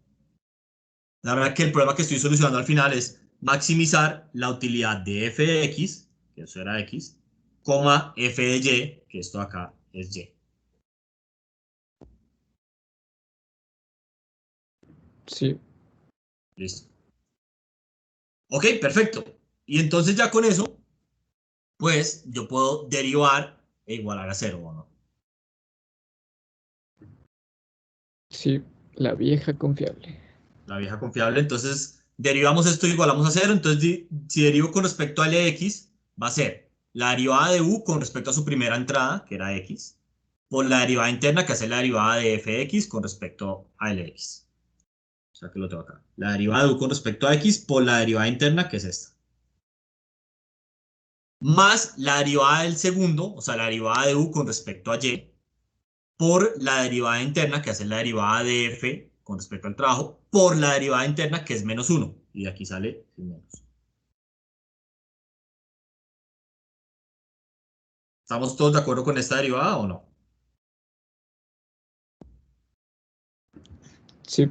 La verdad que el problema que estoy solucionando al final es maximizar la utilidad de f de x, que eso era x, coma f de y, que esto acá es y. Sí. Listo. Ok, perfecto. Y entonces ya con eso, pues yo puedo derivar e igualar a 0, ¿o no? Sí. La vieja confiable. La vieja confiable. Entonces, derivamos esto, igualamos a 0. Entonces, si derivo con respecto a Lx, va a ser la derivada de u con respecto a su primera entrada, que era x, por la derivada interna, que hace la derivada de f de x con respecto a Lx. O sea, que lo tengo acá. La derivada de u con respecto a x por la derivada interna, que es esta. Más la derivada del segundo, o sea, la derivada de u con respecto a y, por la derivada interna, que hace la derivada de f con respecto al trabajo, por la derivada interna, que es menos 1. Y de aquí sale el menos. ¿Estamos todos de acuerdo con esta derivada o no? Sí.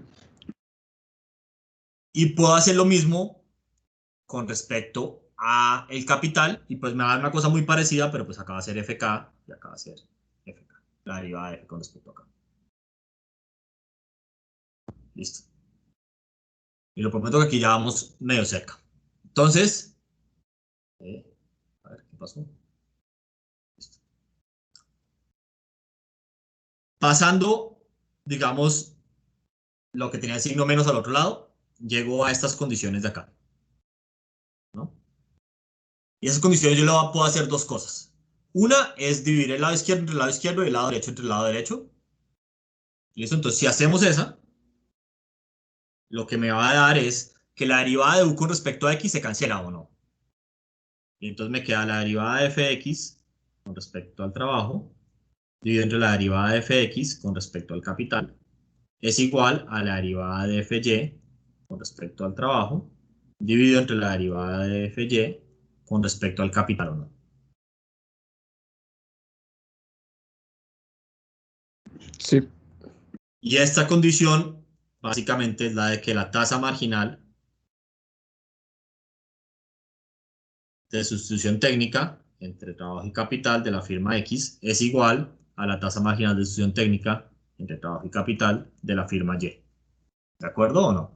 Y puedo hacer lo mismo con respecto a el capital, y pues me va a dar una cosa muy parecida, pero pues acá va a ser FK y acá va a ser FK. La derivada de F con respecto a acá. Listo. Y lo prometo que aquí ya vamos medio cerca. Entonces, a ver, ¿qué pasó? Listo. Pasando, digamos, lo que tenía el signo menos al otro lado, llego a estas condiciones de acá, ¿no? Y esas condiciones yo lo puedo hacer dos cosas. Una es dividir el lado izquierdo entre el lado izquierdo y el lado derecho entre el lado derecho. ¿Listo? Entonces, si hacemos esa, lo que me va a dar es que la derivada de u con respecto a x se cancela, ¿o no? Y entonces me queda la derivada de f de x con respecto al trabajo, dividido entre la derivada de f de x con respecto al capital, es igual a la derivada de fy con respecto al trabajo, dividido entre la derivada de fy con respecto al capital, ¿o no? Sí. Y esta condición básicamente es la de que la tasa marginal de sustitución técnica entre trabajo y capital de la firma X es igual a la tasa marginal de sustitución técnica entre trabajo y capital de la firma Y. ¿De acuerdo o no?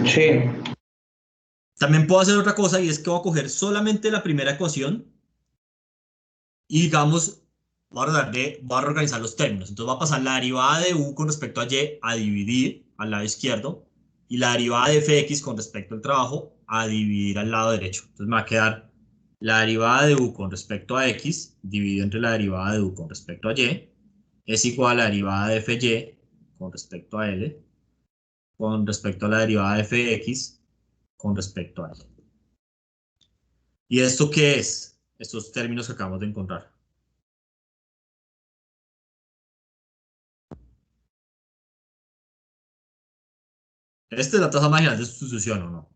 Sí. También puedo hacer otra cosa y es que voy a coger solamente la primera ecuación y digamos, voy a reorganizar los términos. Entonces va a pasar la derivada de u con respecto a y a dividir al lado izquierdo y la derivada de fx con respecto al trabajo a dividir al lado derecho. Entonces me va a quedar la derivada de u con respecto a x dividido entre la derivada de u con respecto a y es igual a la derivada de fy con respecto a l con respecto a la derivada de fx con respecto a l. ¿Y esto qué es? Estos términos que acabamos de encontrar. ¿Esta es la tasa marginal de sustitución o no?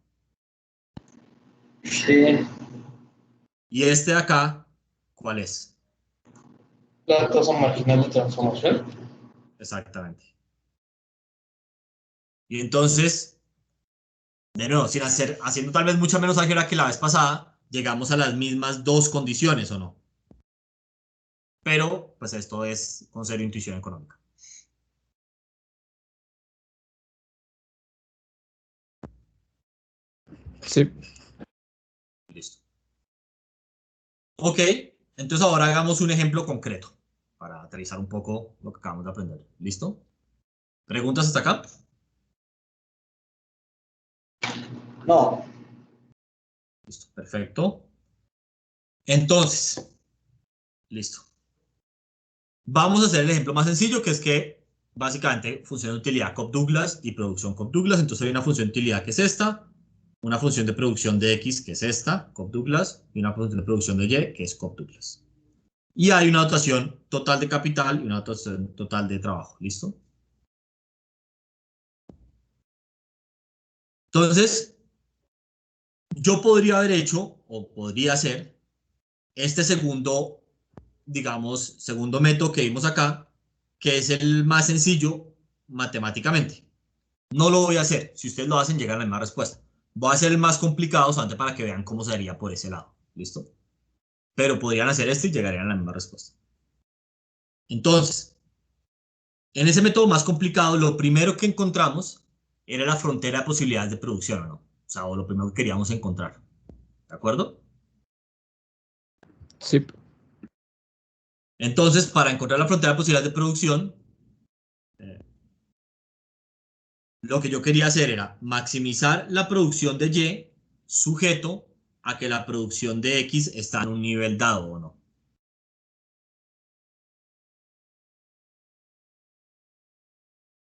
Sí, ¿Y este de acá, cuál es? la tasa marginal de transformación. Exactamente. Y entonces, de nuevo, haciendo tal vez mucha menos álgebra que la vez pasada, llegamos a las mismas dos condiciones, ¿o no? Pero, pues esto es con cero intuición económica. Sí. Listo. Ok, entonces ahora hagamos un ejemplo concreto para aterrizar un poco lo que acabamos de aprender. ¿Listo? ¿Preguntas hasta acá? No. Listo, perfecto. Entonces, listo. Vamos a hacer el ejemplo más sencillo, que es que básicamente función de utilidad Cobb-Douglas y producción Cobb-Douglas. Entonces hay una función de utilidad que es esta, una función de producción de X que es esta, Cobb-Douglas, y una función de producción de Y que es Cobb-Douglas. Y hay una dotación total de capital y una dotación total de trabajo. ¿Listo? Entonces, yo podría haber hecho, o podría hacer, este segundo, digamos, segundo método que vimos acá, que es el más sencillo matemáticamente. No lo voy a hacer. Si ustedes lo hacen, llegan a la misma respuesta. Voy a hacer el más complicado solamente para que vean cómo se haría por ese lado. ¿Listo? Pero podrían hacer esto y llegarían a la misma respuesta. Entonces, en ese método más complicado, lo primero que encontramos era la frontera de posibilidades de producción, ¿o no? O sea, o lo primero que queríamos encontrar. ¿De acuerdo? Sí. Entonces, para encontrar la frontera de posibilidades de producción, lo que yo quería hacer era maximizar la producción de Y sujeto a que la producción de X está en un nivel dado o no.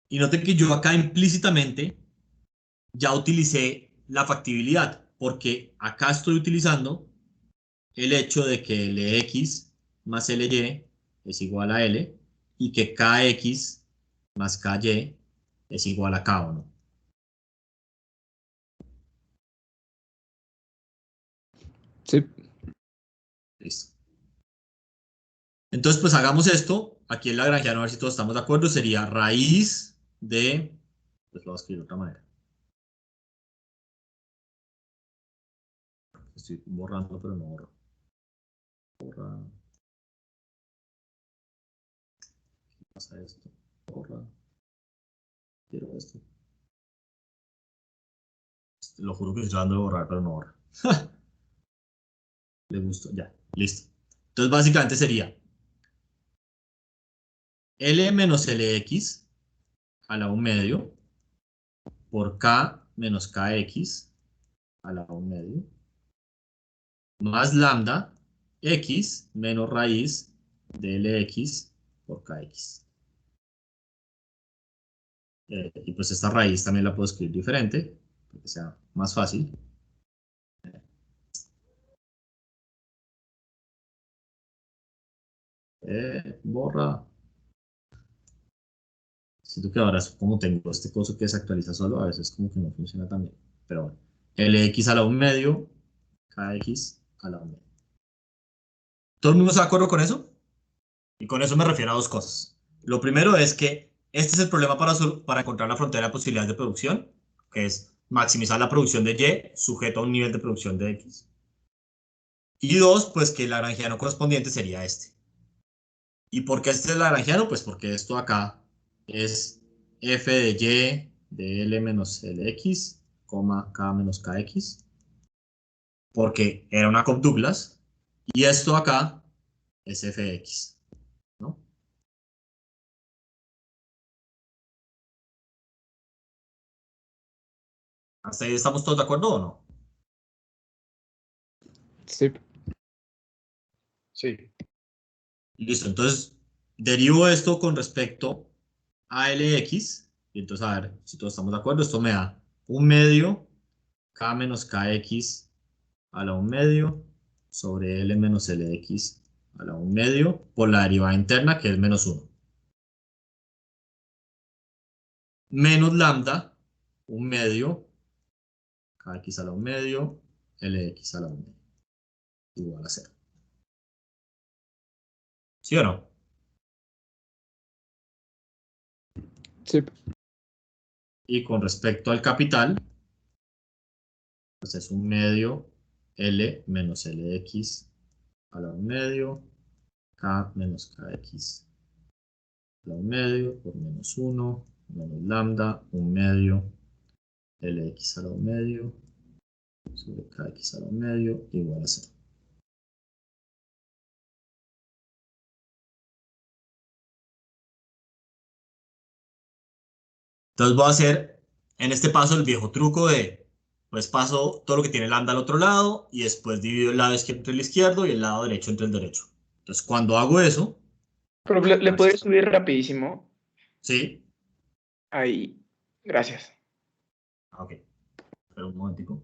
Y noten que yo acá implícitamente ya utilicé la factibilidad, porque acá estoy utilizando el hecho de que Lx más Ly es igual a L y que Kx más Ky es igual a K o no. Sí. Listo. Entonces, pues hagamos esto. Aquí en Lagrangiano, a ver si todos estamos de acuerdo. Sería raíz de... Pues lo voy a escribir de otra manera. Estoy borrando, pero no borro. Borra. ¿Qué pasa esto? Borra. Quiero esto. Lo juro que estoy tratando de borrar, pero no borra. Le gustó. Ya, listo. Entonces, básicamente sería L menos Lx a la 1 medio por K menos Kx a la 1 medio más lambda x menos raíz de Lx por Kx. Y pues esta raíz también la puedo escribir diferente, para que sea más fácil. Borra. Siento que ahora, como tengo este coso que se actualiza solo, a veces como que no funciona tan bien. Pero bueno, Lx a la 1 medio, Kx a la 1 medio. ¿Todo el mundo está de acuerdo con eso? Y con eso me refiero a dos cosas. Lo primero es que este es el problema para encontrar la frontera de posibilidades de producción, que es maximizar la producción de Y sujeto a un nivel de producción de X. Y dos, pues que el lagrangiano correspondiente sería este. ¿Y por qué este es el lagrangiano? Pues porque esto acá es f de Y de L menos Lx, K menos Kx, porque era una Cobb-Douglas, y esto acá es fx, ¿no? ¿Hasta ahí estamos todos de acuerdo o no? Sí. Sí. Listo, entonces derivo esto con respecto a Lx. Y entonces, a ver, si todos estamos de acuerdo, esto me da 1/2 k menos kx a la 1/2 sobre L menos Lx a la 1/2 por la derivada interna, que es -1. Menos lambda, 1/2 kx a la 1/2, Lx a la 1/2, igual a 0. ¿Sí o no? Sí. Y con respecto al capital, pues es 1/2 L menos Lx a la 1/2, k menos kx a la 1/2 por -1, menos lambda, 1/2 Lx a la 1/2 sobre kx a la 1/2 igual a 0. Entonces voy a hacer en este paso el viejo truco de, pues paso todo lo que tiene lambda al otro lado y después divido el lado izquierdo entre el izquierdo y el lado derecho entre el derecho. Entonces cuando hago eso, Pero le puedes subir rapidísimo. sí, Ahí. Gracias. ok, pero un momentico.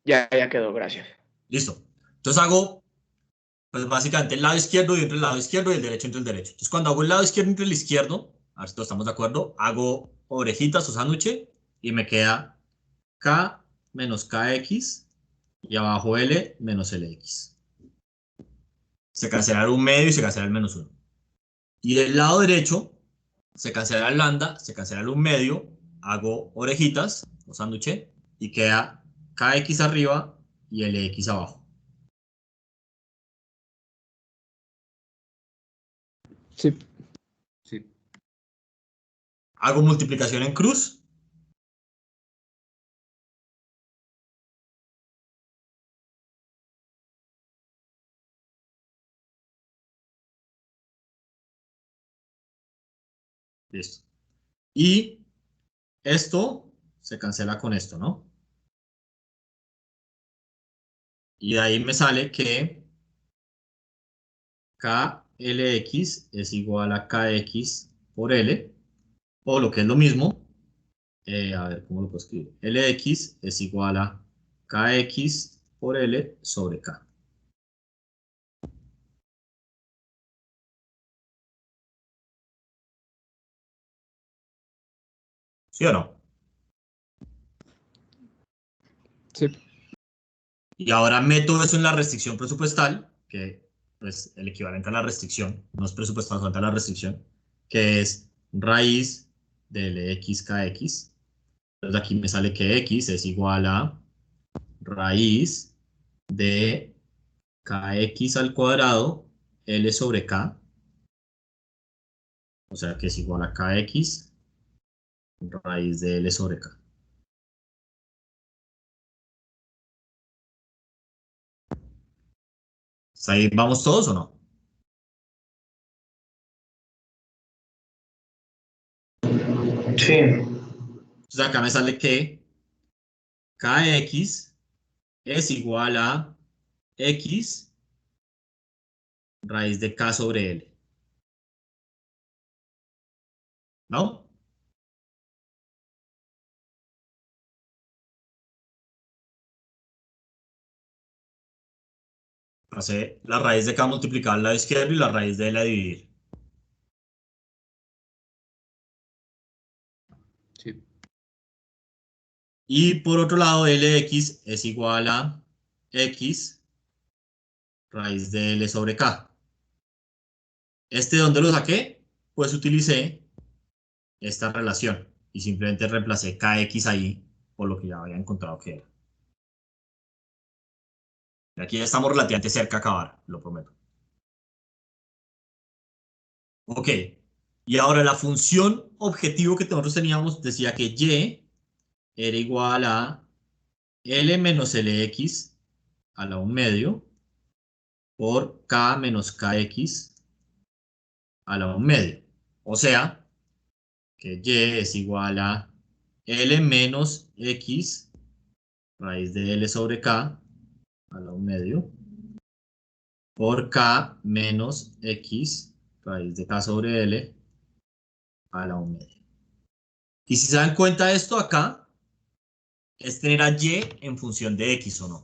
Ya quedó, gracias. Listo. Entonces hago, pues básicamente el lado izquierdo y entre el lado izquierdo y el derecho entre el derecho. Entonces cuando hago el lado izquierdo entre el izquierdo, a ver si todos estamos de acuerdo, hago orejitas o sándwich y me queda k menos kx y abajo L menos Lx. Se cancela el 1/2 y se cancela el -1. Y del lado derecho se cancela el lambda, se cancela el 1/2, hago orejitas o sándwich y queda kx arriba y Lx abajo. Sí. Sí. Hago multiplicación en cruz. Listo. Y esto se cancela con esto, ¿no? Y de ahí me sale que KLX es igual a KX por L, o lo que es lo mismo, a ver, ¿cómo lo puedo escribir? LX es igual a KX por L sobre K. ¿Sí o no? Sí. Y ahora meto eso en la restricción presupuestal, que es el equivalente a la restricción, no es presupuestal, sino a la restricción, que es raíz de LXKX. Entonces aquí me sale que X es igual a raíz de KX al cuadrado L sobre K. O sea que es igual a KX raíz de L sobre K. ¿Hasta ahí vamos todos o no? Sí. Entonces acá me sale que KX es igual a X raíz de K sobre L. ¿No? Pasé la raíz de K multiplicada al lado izquierdo y la raíz de L a dividir. Sí. Y por otro lado, Lx es igual a X raíz de L sobre K. ¿De dónde lo saqué? Pues utilicé esta relación y simplemente reemplacé KX ahí por lo que ya había encontrado que era. Y aquí ya estamos relativamente cerca de acabar, lo prometo. Ok, y ahora la función objetivo que nosotros teníamos decía que Y era igual a L menos Lx a la 1/2 por K menos Kx a la 1/2. O sea, que y es igual a L menos X raíz de L sobre K a la 1 medio por K menos X raíz de K sobre L a la 1 medio. Y si se dan cuenta de esto acá, es tener a Y en función de X o no.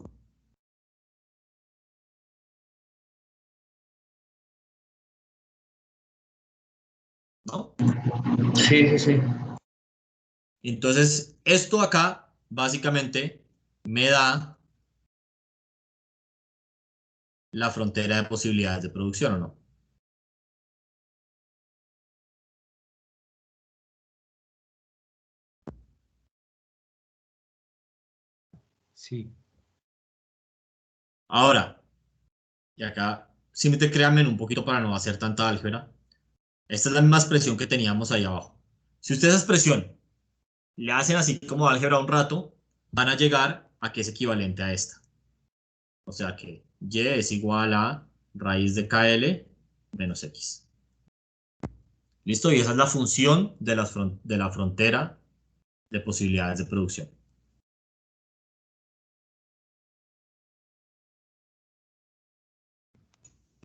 ¿No? Sí, sí, sí. Entonces, esto acá básicamente me da la frontera de posibilidades de producción o no. Sí. Ahora, y acá simplemente créanme un poquito para no hacer tanta álgebra. Esta es la misma expresión que teníamos ahí abajo. Si ustedes esa expresión le hacen así como álgebra un rato, van a llegar a que es equivalente a esta. O sea que y es igual a raíz de KL menos X. ¿Listo? Y esa es la función de la frontera de posibilidades de producción.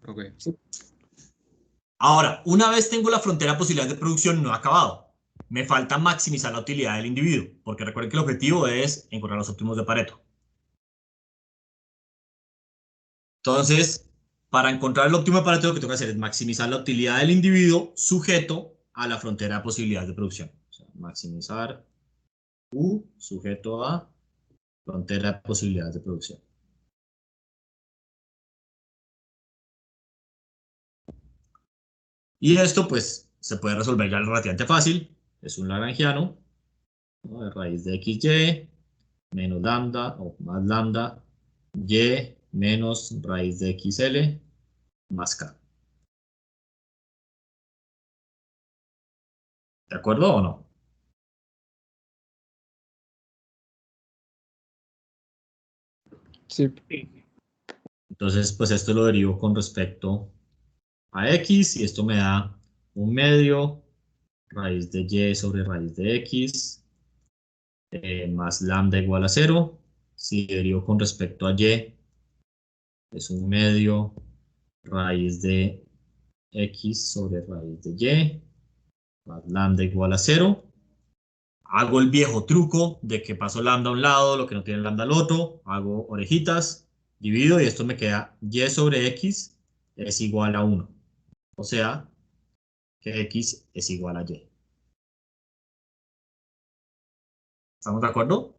Ok. Ahora, una vez tengo la frontera de posibilidades de producción, no he acabado. Me falta maximizar la utilidad del individuo, porque recuerden que el objetivo es encontrar los óptimos de Pareto. Entonces, para encontrar el óptimo de Pareto, lo que tengo que hacer es maximizar la utilidad del individuo sujeto a la frontera de posibilidades de producción. O sea, maximizar U sujeto a frontera de posibilidades de producción. Y esto, pues, se puede resolver ya relativamente fácil. Es un lagrangiano, ¿no? De raíz de xy menos lambda o más lambda y menos raíz de xl más k. ¿De acuerdo o no? Sí. Entonces, pues esto lo derivo con respecto a x y esto me da un medio raíz de y sobre raíz de x más lambda igual a 0. Si derivo con respecto a y, es un medio raíz de x sobre raíz de y más lambda igual a 0. Hago el viejo truco de que paso lambda a un lado, lo que no tiene lambda al otro, hago orejitas, divido y esto me queda y sobre x es igual a 1. O sea, que x es igual a y. ¿Estamos de acuerdo?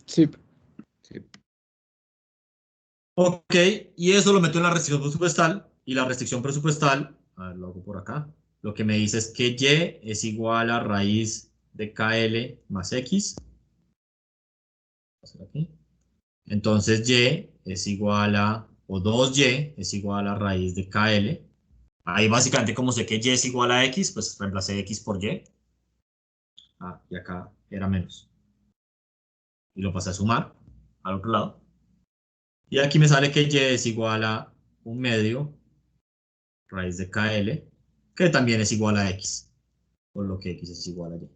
Sí. Ok, y eso lo meto en la restricción presupuestal, y la restricción presupuestal, a ver, lo hago por acá, lo que me dice es que y es igual a raíz de KL más x. Aquí. Entonces y es igual a, o 2y es igual a raíz de KL. Ahí básicamente como sé que y es igual a x, pues reemplacé x por y. Ah, y acá era menos. Y lo pasé a sumar al otro lado. Y aquí me sale que y es igual a un medio raíz de KL, que también es igual a x, por lo que x es igual a y.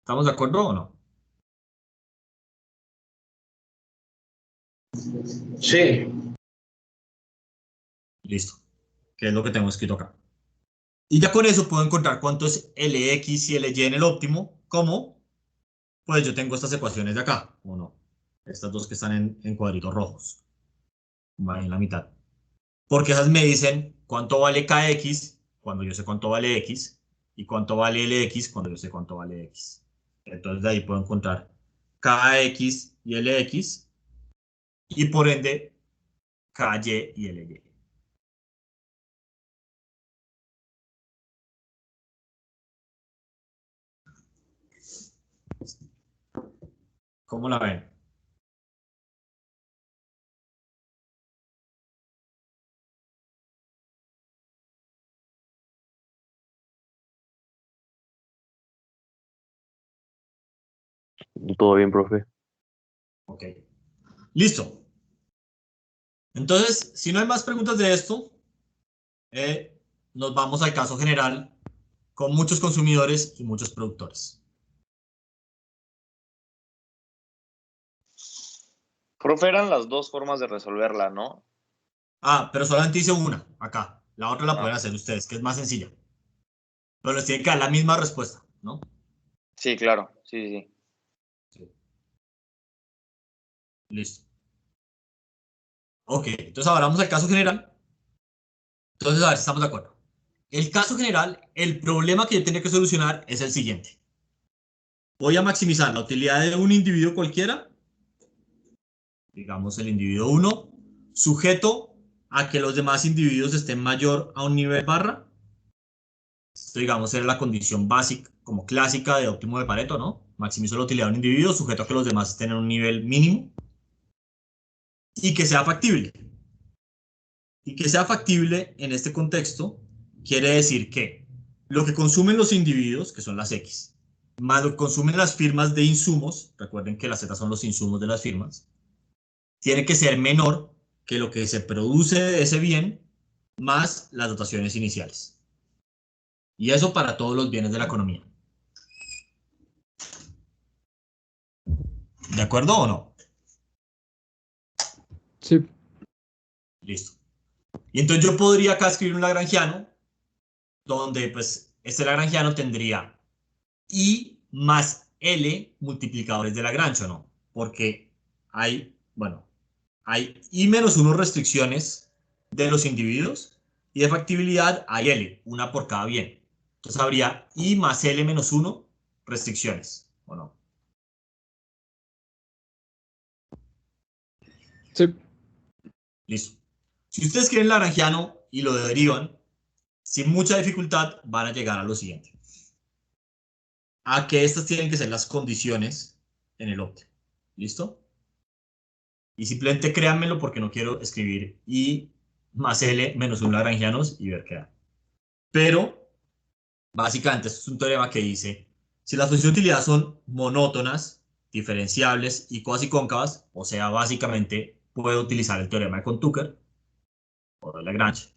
¿Estamos de acuerdo o no? Sí. Listo. ¿Qué es lo que tengo escrito acá? Y ya con eso puedo encontrar cuánto es Lx y Ly en el óptimo. ¿Cómo? Pues yo tengo estas ecuaciones de acá, ¿o no? Estas dos que están en cuadritos rojos. Van en la mitad. Porque esas me dicen cuánto vale Kx cuando yo sé cuánto vale x y cuánto vale Lx cuando yo sé cuánto vale x. Entonces de ahí puedo encontrar Kx y Lx y por ende Ky y Ly. ¿Cómo la ven? Todo bien, profe. Ok. Listo. Entonces, si no hay más preguntas de esto, nos vamos al caso general con muchos consumidores y muchos productores. Profe, eran las dos formas de resolverla, ¿no? Ah, pero solamente hice una acá. La otra la Ah, pueden hacer ustedes, que es más sencilla. Pero les tiene que dar la misma respuesta, ¿no? sí, claro. Sí, sí. Sí. Listo. Ok, entonces ahora vamos al caso general. Entonces, a ver si estamos de acuerdo. El caso general, el problema que yo tenía que solucionar es el siguiente. Voy a maximizar la utilidad de un individuo cualquiera, digamos el individuo 1, sujeto a que los demás individuos estén mayor a un nivel barra. Esto, digamos, era la condición básica, como clásica de óptimo de Pareto, ¿no? Maximizo la utilidad de un individuo, sujeto a que los demás estén en un nivel mínimo y que sea factible. Y que sea factible en este contexto quiere decir que lo que consumen los individuos, que son las X, más lo que consumen las firmas de insumos, recuerden que las Z son los insumos de las firmas, tiene que ser menor que lo que se produce de ese bien más las dotaciones iniciales. Y eso para todos los bienes de la economía. ¿De acuerdo o no? Sí. Listo. Y entonces yo podría acá escribir un lagrangiano, donde pues este lagrangiano tendría I más L multiplicadores de Lagrange, ¿no? Porque hay, bueno, hay I menos 1 restricciones de los individuos y de factibilidad hay L, una por cada bien. Entonces habría I más L menos 1 restricciones, ¿o no? Sí. Listo. Si ustedes quieren lagrangiano y lo derivan, sin mucha dificultad van a llegar a lo siguiente. A que estas tienen que ser las condiciones en el óptimo. ¿Listo? Y simplemente créanmelo porque no quiero escribir I más L menos un lagrangianos y ver qué da. Pero, básicamente, esto es un teorema que dice, si las funciones de utilidad son monótonas, diferenciables y cuasi cóncavas, o sea, básicamente puedo utilizar el teorema de Cohn-Tucker o de Lagrange.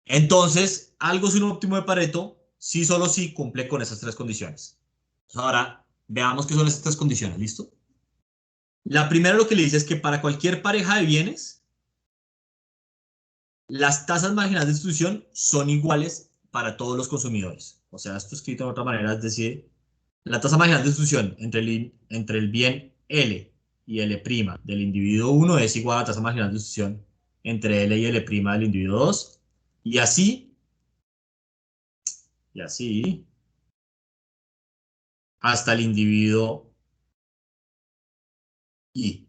Entonces, algo es un óptimo de Pareto si solo si cumple con esas tres condiciones. Entonces, ahora, veamos qué son esas tres condiciones, ¿listo? La primera lo que le dice es que para cualquier pareja de bienes, las tasas marginales de distribución son iguales para todos los consumidores. O sea, esto escrito de otra manera, es decir, la tasa marginal de distribución entre el bien L y L' del individuo 1 es igual a la tasa marginal de distribución entre L y L' del individuo 2. Y así, hasta el individuo I.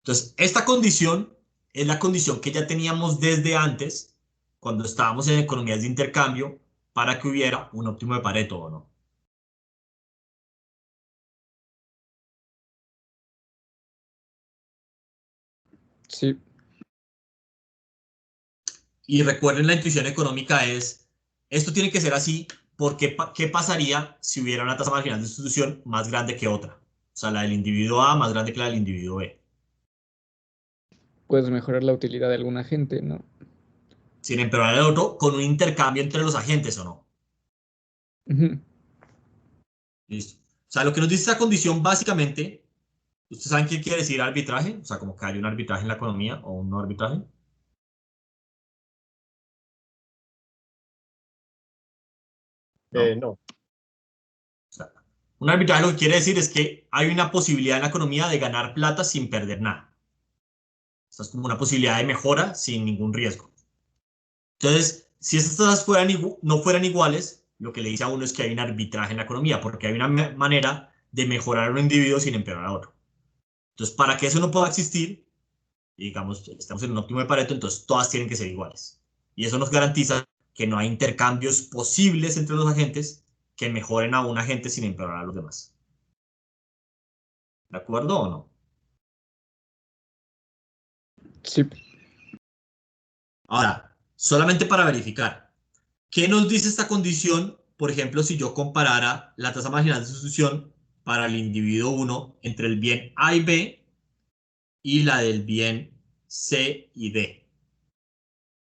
Entonces, esta condición es la condición que ya teníamos desde antes, cuando estábamos en economías de intercambio, para que hubiera un óptimo de Pareto, ¿o no? Sí. Y recuerden, la intuición económica es, esto tiene que ser así, porque ¿qué pasaría si hubiera una tasa marginal de distribución más grande que otra? O sea, la del individuo A más grande que la del individuo B. Puedes mejorar la utilidad de alguna gente, ¿no? Sin empeorar el otro, con un intercambio entre los agentes, ¿o no? Ujú. Listo. O sea, lo que nos dice esta condición, básicamente, ¿ustedes saben qué quiere decir arbitraje? O sea, como que hay un arbitraje en la economía o un no arbitraje. ¿No? No. O sea, un arbitraje lo que quiere decir es que hay una posibilidad en la economía de ganar plata sin perder nada. Esto es como una posibilidad de mejora sin ningún riesgo. Entonces, si estas tasas no fueran iguales, lo que le dice a uno es que hay un arbitraje en la economía, porque hay una manera de mejorar a un individuo sin empeorar a otro. Entonces, para que eso no pueda existir, digamos, estamos en un óptimo de Pareto, entonces todas tienen que ser iguales. Y eso nos garantiza que no hay intercambios posibles entre los agentes que mejoren a un agente sin empeorar a los demás. ¿De acuerdo o no? Sí. Ahora, solamente para verificar, ¿qué nos dice esta condición? Por ejemplo, si yo comparara la tasa marginal de sustitución para el individuo 1 entre el bien A y B y la del bien C y D.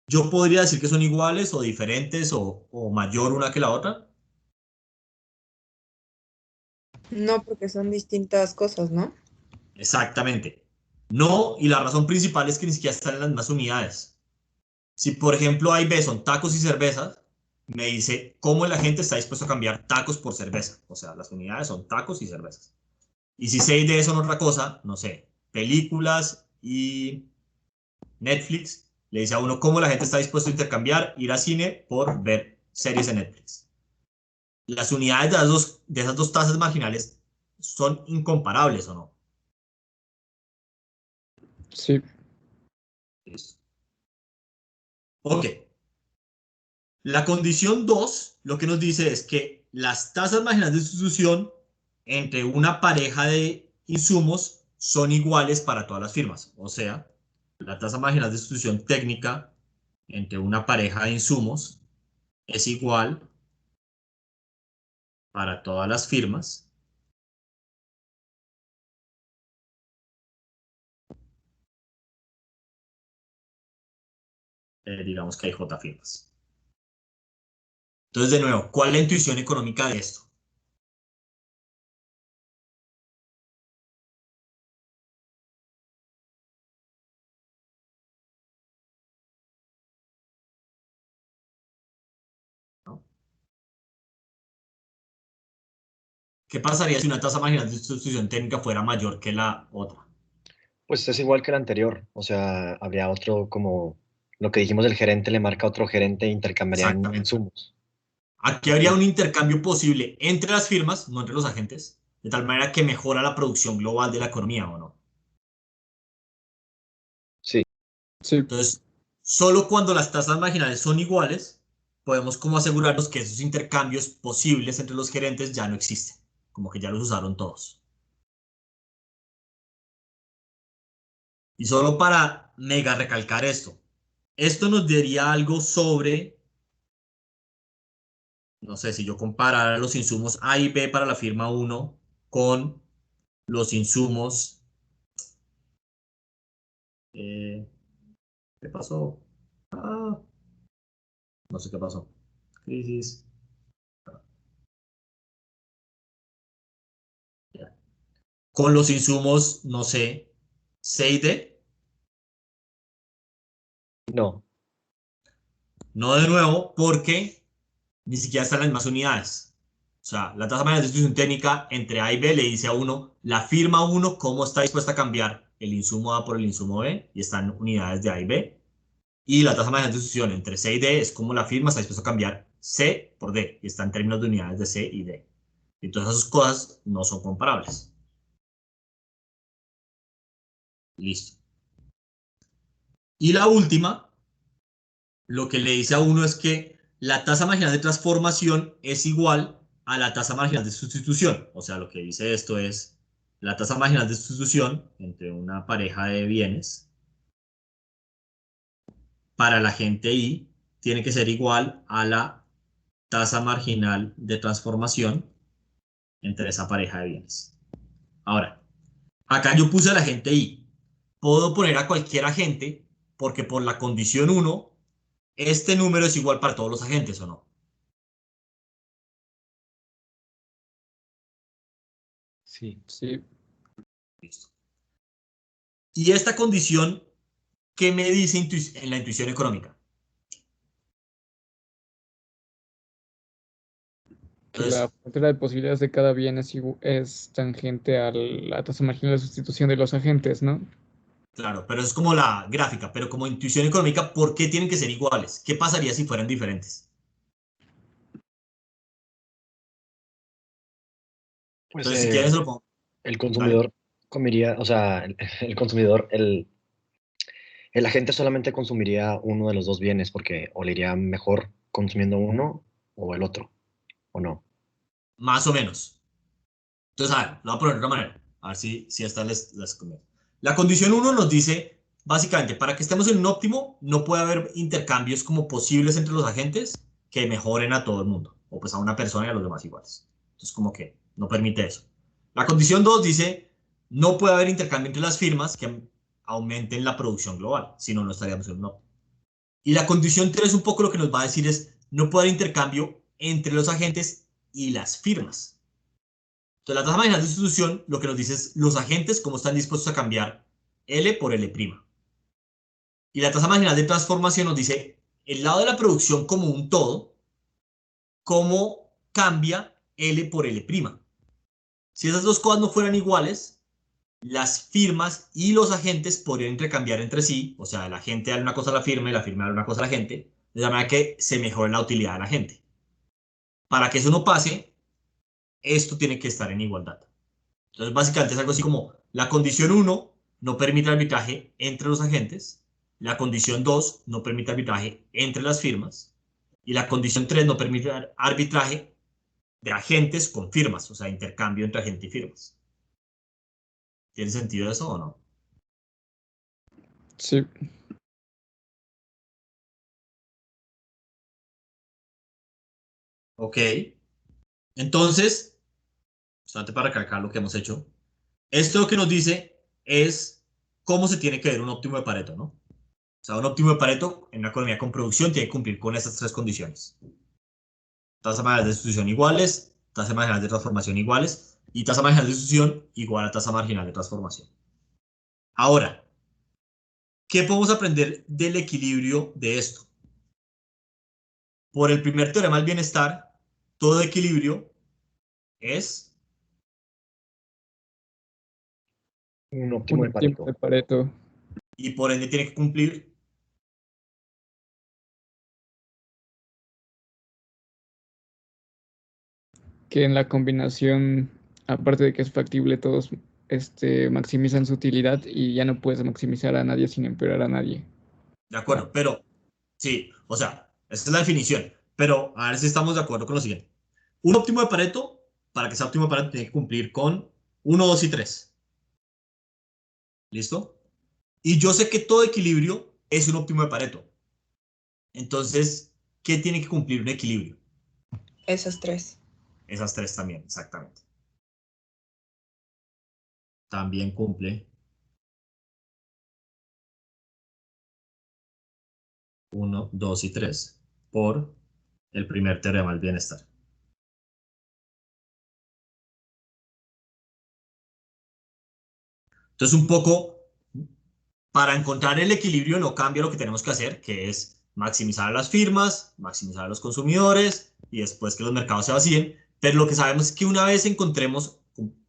Yo podría decir que son iguales o diferentes o mayor una que la otra. No, porque son distintas cosas, ¿no? Exactamente. No, y la razón principal es que ni siquiera están en las mismas unidades. Si, por ejemplo, A y B son tacos y cervezas, me dice cómo la gente está dispuesto a cambiar tacos por cerveza. O sea, las unidades son tacos y cervezas. Y si C y D son otra cosa, no sé, películas y Netflix, le dice a uno cómo la gente está dispuesto a intercambiar ir a cine por ver series de Netflix. Las unidades de esas dos tasas marginales son incomparables, ¿o no? Sí. Listo. Ok. La condición 2 lo que nos dice es que las tasas marginales de sustitución entre una pareja de insumos son iguales para todas las firmas. O sea, la tasa marginal de sustitución técnica entre una pareja de insumos es igual para todas las firmas. Digamos que hay J firmas. Entonces, de nuevo, ¿cuál es la intuición económica de esto? ¿No? ¿Qué pasaría si una tasa marginal de sustitución técnica fuera mayor que la otra? Pues es igual que el anterior, o sea, habría otro como lo que dijimos del gerente le marca a otro gerente e intercambiarían Exactamente. insumos. Aquí habría un intercambio posible entre las firmas, no entre los agentes, de tal manera que mejora la producción global de la economía, ¿o no? Sí. Sí. Entonces, solo cuando las tasas marginales son iguales, podemos como asegurarnos que esos intercambios posibles entre los gerentes ya no existen, como que ya los usaron todos. Y solo para mega recalcar esto nos diría algo sobre, no sé, si yo comparara los insumos A y B para la firma 1 con los insumos, ¿qué pasó? Ah, no sé qué pasó. Crisis. Ya. Con los insumos, no sé, C y D. No. No de nuevo, porque ni siquiera están las mismas unidades. O sea, la tasa marginal de sustitución técnica entre A y B le dice a uno, la firma 1, cómo está dispuesta a cambiar el insumo A por el insumo B, y están unidades de A y B. Y la tasa marginal de sustitución entre C y D es como la firma está dispuesta a cambiar C por D, y está en términos de unidades de C y D. Y todas esas cosas no son comparables. Listo. Y la última, lo que le dice a uno es que la tasa marginal de transformación es igual a la tasa marginal de sustitución. O sea, lo que dice esto es la tasa marginal de sustitución entre una pareja de bienes para la gente I tiene que ser igual a la tasa marginal de transformación entre esa pareja de bienes. Ahora, acá yo puse a la gente I. Puedo poner a cualquier agente porque por la condición 1 este número es igual para todos los agentes, ¿o no? Sí. Sí. Listo. Y esta condición, ¿qué me dice en la intuición económica? Que la Entonces, frontera de posibilidades de cada bien es tangente a la tasa marginal de sustitución de los agentes, ¿no? claro, pero es como la gráfica, pero como intuición económica, ¿por qué tienen que ser iguales? ¿Qué pasaría si fueran diferentes? Pues Entonces, si quieren, se lo pongo. el Dale. consumidor comería, o sea, el consumidor, el agente solamente consumiría uno de los dos bienes porque o le iría mejor consumiendo uno o el otro, ¿o no? Más o menos. Entonces, a ver, lo voy a poner de otra manera. A ver si esta les conviene. La condición 1 nos dice, básicamente, para que estemos en un óptimo, no puede haber intercambios como posibles entre los agentes que mejoren a todo el mundo, o pues a una persona y a los demás iguales. Entonces, como que no permite eso. La condición 2 dice, no puede haber intercambio entre las firmas que aumenten la producción global, si no, no estaríamos en un óptimo. Y la condición 3 un poco lo que nos va a decir es no puede haber intercambio entre los agentes y las firmas. Entonces, la tasa marginal de sustitución lo que nos dice es los agentes cómo están dispuestos a cambiar L por L'. Y la tasa marginal de transformación nos dice el lado de la producción como un todo, cómo cambia L por L'. Si esas dos cosas no fueran iguales, las firmas y los agentes podrían intercambiar entre sí, o sea, el agente da una cosa a la firma y la firma da una cosa a la agente, de manera que se mejore la utilidad de la agente. Para que eso no pase, esto tiene que estar en igualdad. Entonces, básicamente es algo así como la condición 1 no permite arbitraje entre los agentes, la condición 2 no permite arbitraje entre las firmas, y la condición 3 no permite arbitraje de agentes con firmas, o sea, intercambio entre agente y firmas. ¿Tiene sentido eso o no? Sí. Ok. Entonces, solamente para recalcar lo que hemos hecho, esto lo que nos dice es cómo se tiene que ver un óptimo de Pareto, ¿no? O sea, un óptimo de Pareto en una economía con producción tiene que cumplir con estas tres condiciones. Tasa marginal de sustitución iguales, tasa marginal de transformación iguales y tasa marginal de sustitución igual a tasa marginal de transformación. Ahora, ¿qué podemos aprender del equilibrio de esto? Por el primer teorema del bienestar, todo equilibrio es Un óptimo Un de óptimo de Pareto. Pareto. y por ende tiene que cumplir Que en la combinación, aparte de que es factible, todos maximizan su utilidad y ya no puedes maximizar a nadie sin empeorar a nadie. de acuerdo, pero sí, o sea, esa es la definición, pero a ver si estamos de acuerdo con lo siguiente. Un óptimo de Pareto, para que sea óptimo de Pareto, tiene que cumplir con 1, 2 y 3. ¿Listo? Y yo sé que todo equilibrio es un óptimo de Pareto. Entonces, ¿qué tiene que cumplir un equilibrio? Esas tres. Esas tres también, exactamente. También cumple 1, 2 y 3 por el primer teorema del bienestar. Entonces, un poco, para encontrar el equilibrio no cambia lo que tenemos que hacer, que es maximizar a las firmas, maximizar a los consumidores y después que los mercados se vacíen. Pero lo que sabemos es que una vez encontremos,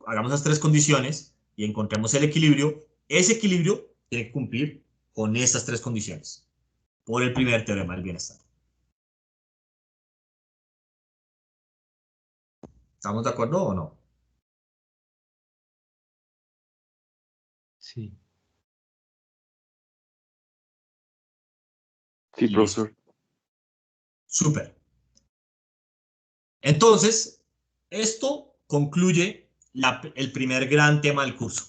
hagamos las tres condiciones y encontremos el equilibrio, ese equilibrio tiene que cumplir con estas tres condiciones por el primer teorema del bienestar. ¿Estamos de acuerdo o no? Sí. Sí, Listo. profesor. Súper. Entonces, esto concluye el primer gran tema del curso,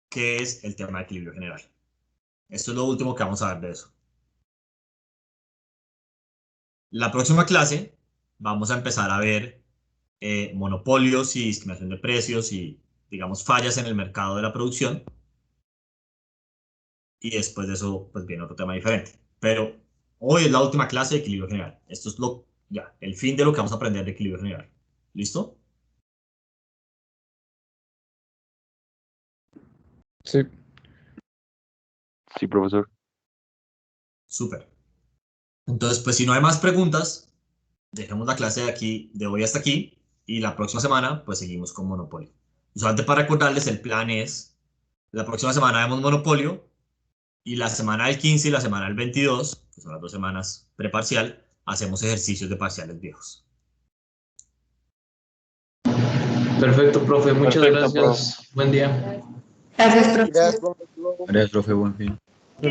que es el tema de equilibrio general. Esto es lo último que vamos a ver de eso. La próxima clase vamos a empezar a ver monopolios y discriminación de precios y, digamos, fallas en el mercado de la producción. Y después de eso, pues viene otro tema diferente. Pero hoy es la última clase de equilibrio general. Esto es ya, el fin de lo que vamos a aprender de equilibrio general. ¿Listo? Sí. Sí, profesor. Súper. Entonces, pues si no hay más preguntas, dejemos la clase de aquí, de hoy hasta aquí, y la próxima semana, pues seguimos con Monopolio. Y solamente para recordarles, el plan es, la próxima semana vemos Monopolio, y la semana del 15 y la semana del 22, que son las 2 semanas preparcial, hacemos ejercicios de parciales viejos. Perfecto, profe. Muchas Perfecto, gracias. Buen día. Gracias, profe. Gracias, profe. Gracias, profe. Buen fin.